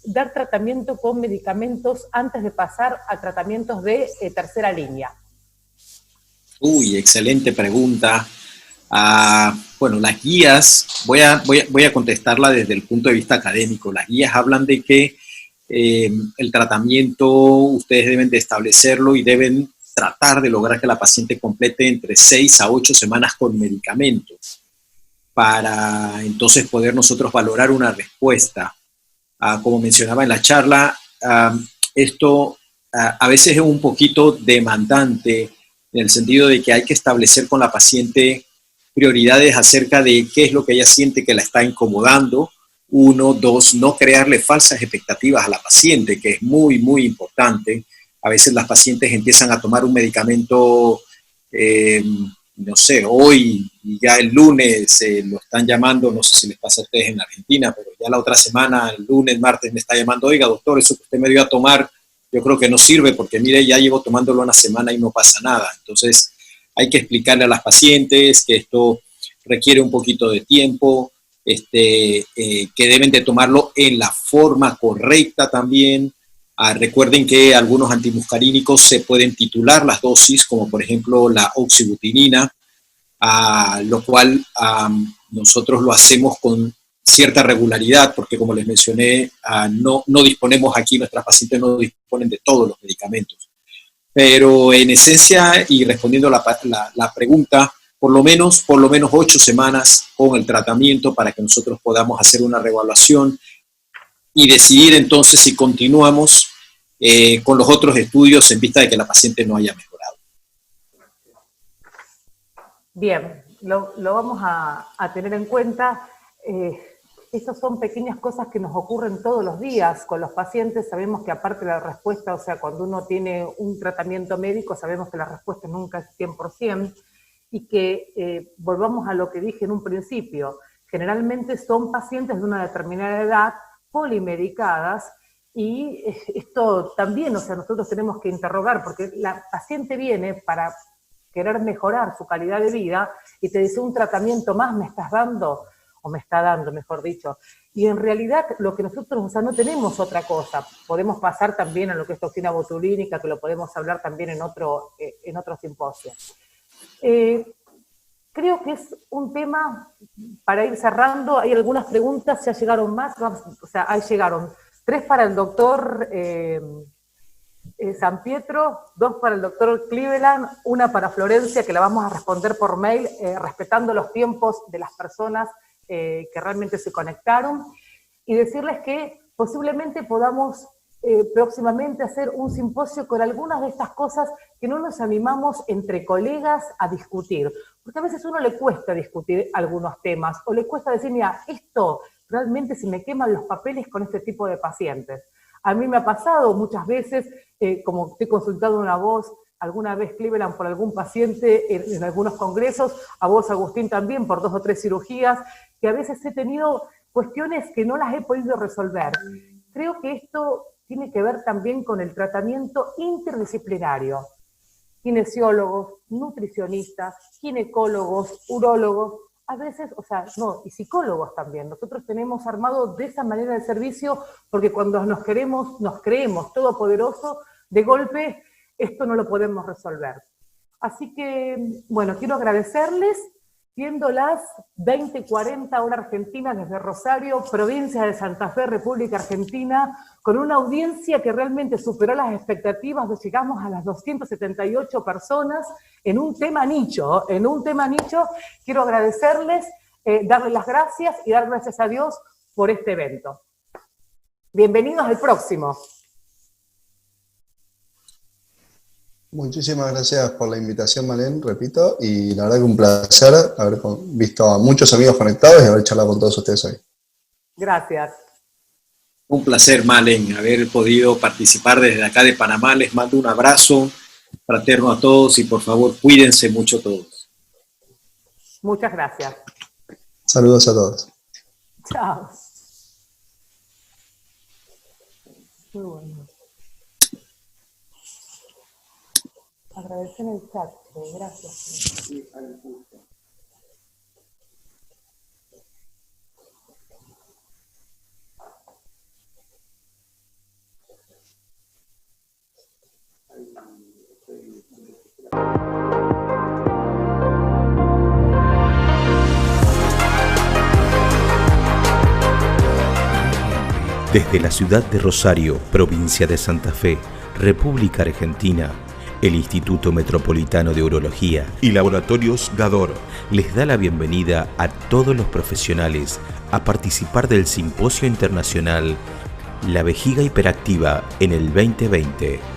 dar tratamiento con medicamentos antes de pasar a tratamientos de tercera línea?
Uy, excelente pregunta. Bueno, las guías, voy a contestarla desde el punto de vista académico. Las guías hablan de que el tratamiento ustedes deben de establecerlo y deben tratar de lograr que la paciente complete entre 6 a 8 semanas con medicamentos para entonces poder nosotros valorar una respuesta. Como mencionaba en la charla, esto a veces es un poquito demandante en el sentido de que hay que establecer con la paciente prioridades acerca de qué es lo que ella siente que la está incomodando. 1, 2, no crearle falsas expectativas a la paciente, que es muy, muy importante. A veces las pacientes empiezan a tomar un medicamento, no sé, hoy y ya el lunes lo están llamando, no sé si les pasa a ustedes en Argentina, pero ya la otra semana, el lunes, martes, me está llamando, oiga, doctor, eso que usted me dio a tomar, yo creo que no sirve porque mire, ya llevo tomándolo una semana y no pasa nada. Entonces hay que explicarle a las pacientes que esto requiere un poquito de tiempo, que deben de tomarlo en la forma correcta también. Recuerden que algunos antimuscarínicos se pueden titular las dosis, como por ejemplo la oxibutinina, lo cual nosotros lo hacemos con cierta regularidad, porque como les mencioné, no disponemos aquí, nuestras pacientes no disponen de todos los medicamentos. Pero en esencia, y respondiendo a la pregunta, por lo menos 8 semanas con el tratamiento para que nosotros podamos hacer una reevaluación y decidir entonces si continuamos con los otros estudios en vista de que la paciente no haya mejorado.
Bien, lo vamos a tener en cuenta. Estas son pequeñas cosas que nos ocurren todos los días con los pacientes. Sabemos que aparte de la respuesta, o sea, cuando uno tiene un tratamiento médico, sabemos que la respuesta nunca es 100%, y que volvamos a lo que dije en un principio. Generalmente son pacientes de una determinada edad, polimedicadas, y esto también, o sea, nosotros tenemos que interrogar, porque la paciente viene para querer mejorar su calidad de vida y te dice, un tratamiento más me estás dando, o me está dando, mejor dicho. Y en realidad lo que nosotros, o sea, no tenemos otra cosa. Podemos pasar también a lo que es toxina botulínica, que lo podemos hablar también en otro simposio. Creo que es un tema para ir cerrando. Hay algunas preguntas, ya llegaron más, o sea, ahí llegaron 3 para el doctor San Pietro, 2 para el doctor Cleveland, 1 para Florencia, que la vamos a responder por mail, respetando los tiempos de las personas que realmente se conectaron, y decirles que posiblemente podamos próximamente hacer un simposio con algunas de estas cosas que no nos animamos entre colegas a discutir, porque a veces a uno le cuesta discutir algunos temas, o le cuesta decir, mira, esto realmente se me queman los papeles con este tipo de pacientes. A mí me ha pasado muchas veces, como estoy consultando una voz, alguna vez Cleveland por algún paciente en algunos congresos, a vos Agustín también por 2 o 3 cirugías, que a veces he tenido cuestiones que no las he podido resolver. Creo que esto tiene que ver también con el tratamiento interdisciplinario. Kinesiólogos, nutricionistas, ginecólogos, urólogos, a veces, o sea, no, y psicólogos también. Nosotros tenemos armado de esa manera el servicio porque cuando nos creemos todopoderosos, de golpe esto no lo podemos resolver. Así que, bueno, quiero agradecerles siendo las 20:40 hora argentina desde Rosario, provincia de Santa Fe, República Argentina, con una audiencia que realmente superó las expectativas, llegamos a las 278 personas en un tema nicho. Quiero agradecerles, darles las gracias y dar gracias a Dios por este evento. Bienvenidos al próximo.
Muchísimas gracias por la invitación, Malén, repito, y la verdad que un placer haber visto a muchos amigos conectados y haber charlado con todos ustedes hoy.
Gracias.
Un placer, Malén, haber podido participar desde acá de Panamá. Les mando un abrazo fraterno a todos y por favor cuídense mucho todos.
Muchas gracias.
Saludos a todos.
Chao. Muy bueno. Agradecer en el chat, gracias.
Desde la ciudad de Rosario, provincia de Santa Fe, República Argentina, el Instituto Metropolitano de Urología y Laboratorios Gador les da la bienvenida a todos los profesionales a participar del Simposio Internacional La Vejiga Hiperactiva en el 2020.